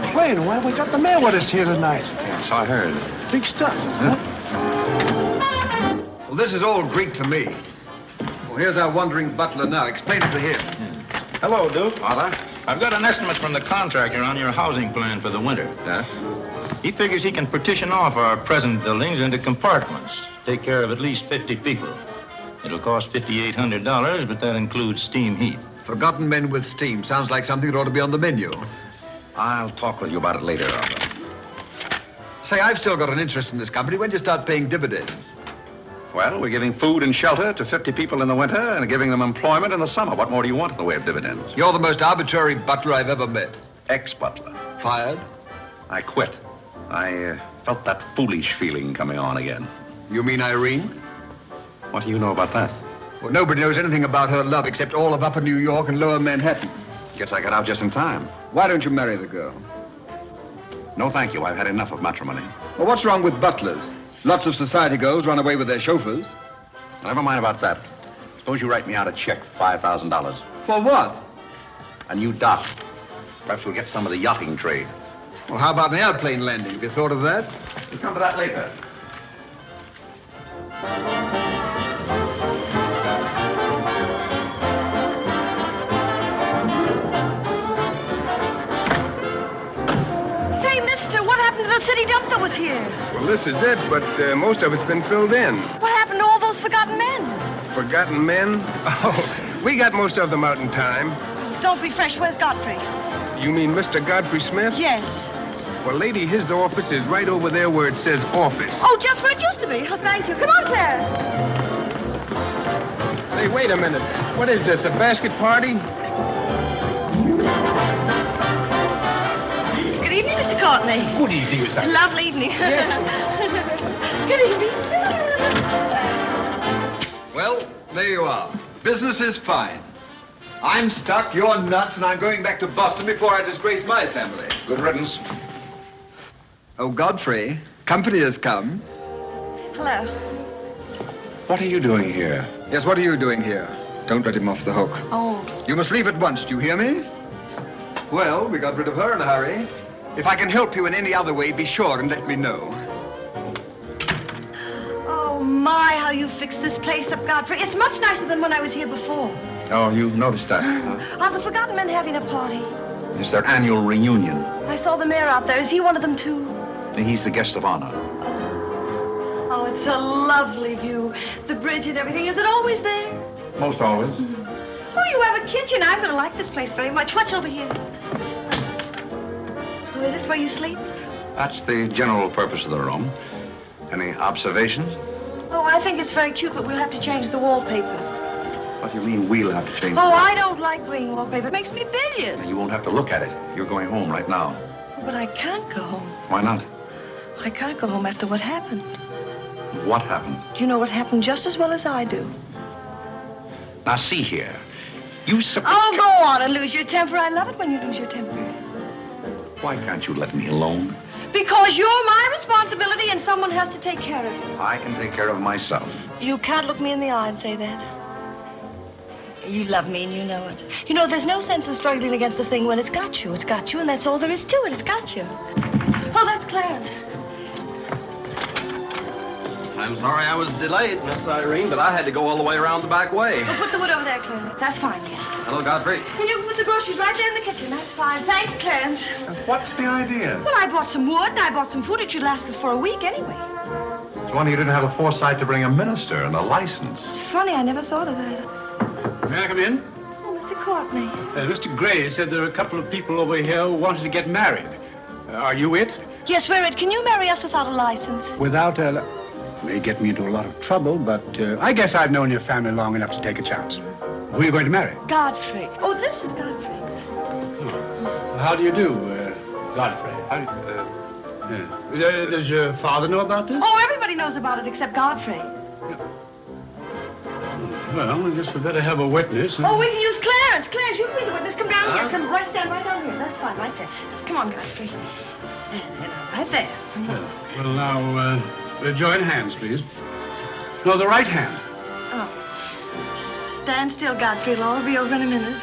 Complain? Why, we got the mayor with us here tonight. Yeah, so I heard. Big stuff. Huh? Well, this is all Greek to me. Well, here's our wandering butler now. Explain it to him. Hello, Duke. Father? I've got an estimate from the contractor on your housing plan for the winter. Yes? He figures he can partition off our present buildings into compartments, take care of at least 50 people. It'll cost $5,800, but that includes steam heat. Forgotten men with steam. Sounds like something that ought to be on the menu. I'll talk with you about it later, Arthur. Say, I've still got an interest in this company. When do you start paying dividends? Well, we're giving food and shelter to 50 people in the winter and giving them employment in the summer. What more do you want in the way of dividends? You're the most arbitrary butler I've ever met. Ex-butler. Fired? I quit. I felt that foolish feeling coming on again. You mean Irene? What do you know about that? Well, nobody knows anything about her love except all of Upper New York and Lower Manhattan. Guess I got out just in time. Why don't you marry the girl? No, thank you. I've had enough of matrimony. Well, what's wrong with butlers? Lots of society girls run away with their chauffeurs. Never mind about that. Suppose you write me out a check for $5,000. For what? A new dock. Perhaps we'll get some of the yachting trade. Well, how about an airplane landing? Have you thought of that? We'll come to that later. Say, mister, what happened to the city dump that was here? Well, this is it, but most of it's been filled in. What happened to all those forgotten men? Forgotten men? Oh, we got most of them out in time. Don't be fresh. Where's Godfrey? You mean Mr. Godfrey Smith? Yes. Well, lady, his office is right over there where it says office. Oh, just where it used to be. Oh, thank you. Come on, Claire. Say, wait a minute. What is this, a basket party? Good evening, Mr. Courtney. Good evening, sir. Lovely evening. Good evening. Well, there you are. Business is fine. I'm stuck, you're nuts, and I'm going back to Boston before I disgrace my family. Good riddance. Oh, Godfrey, company has come. Hello. What are you doing here? Yes, what are you doing here? Don't let him off the hook. Oh. You must leave at once, do you hear me? Well, we got rid of her in a hurry. If I can help you in any other way, be sure and let me know. Oh, my, how you fixed this place up, Godfrey. It's much nicer than when I was here before. Oh, you noticed that, huh? Are the forgotten men having a party? It's their annual reunion. I saw the mayor out there. Is he one of them, too? He's the guest of honor. Oh, it's a lovely view. The bridge and everything. Is it always there? Most always. Oh, you have a kitchen. I'm going to like this place very much. What's over here? Oh, is this where you sleep? That's the general purpose of the room. Any observations? Oh, I think it's very cute, but we'll have to change the wallpaper. What do you mean we'll have to change? Oh, I don't like green wallpaper. It makes me bilious. You won't have to look at it. You're going home right now. But I can't go home. Why not? I can't go home after what happened. What happened? You know what happened just as well as I do. Now, see here. You Oh, go on and lose your temper. I love it when you lose your temper. Why can't you let me alone? Because you're my responsibility and someone has to take care of you. I can take care of myself. You can't look me in the eye and say that. You love me and you know it. You know, there's no sense in struggling against a thing when it's got you. It's got you, and that's all there is to it. It's got you. Oh, that's Clarence. I'm sorry I was delayed, Miss Irene, but I had to go all the way around the back way. Well, put the wood over there, Clarence. That's fine, yes. Hello, Godfrey. And you can put the groceries right there in the kitchen. That's fine. Thank you, Clarence. What's the idea? Well, I bought some wood, and I bought some food. It should last us for a week anyway. It's wonder you didn't have the foresight to bring a minister and a license. It's funny, I never thought of that. May I come in? Oh, Mr. Courtney. Mr. Gray said there are a couple of people over here who wanted to get married. Are you it? Yes, we're it. Can you marry us without a license? Without a... May get me into a lot of trouble, but I guess I've known your family long enough to take a chance. Who are you going to marry? Godfrey. Oh, this is Godfrey. How do you do, Godfrey? Does your father know about this? Oh, everybody knows about it except Godfrey. Well, I guess we better have a witness. Oh, we can use Clarence. Clarence, you can be the witness. Come down here. Come right, stand right down here. That's fine, right there. Just come on, Godfrey. Right there. Well, now, join hands, please. No, the right hand. Oh. Stand still, Godfrey. It'll all be over in a minute.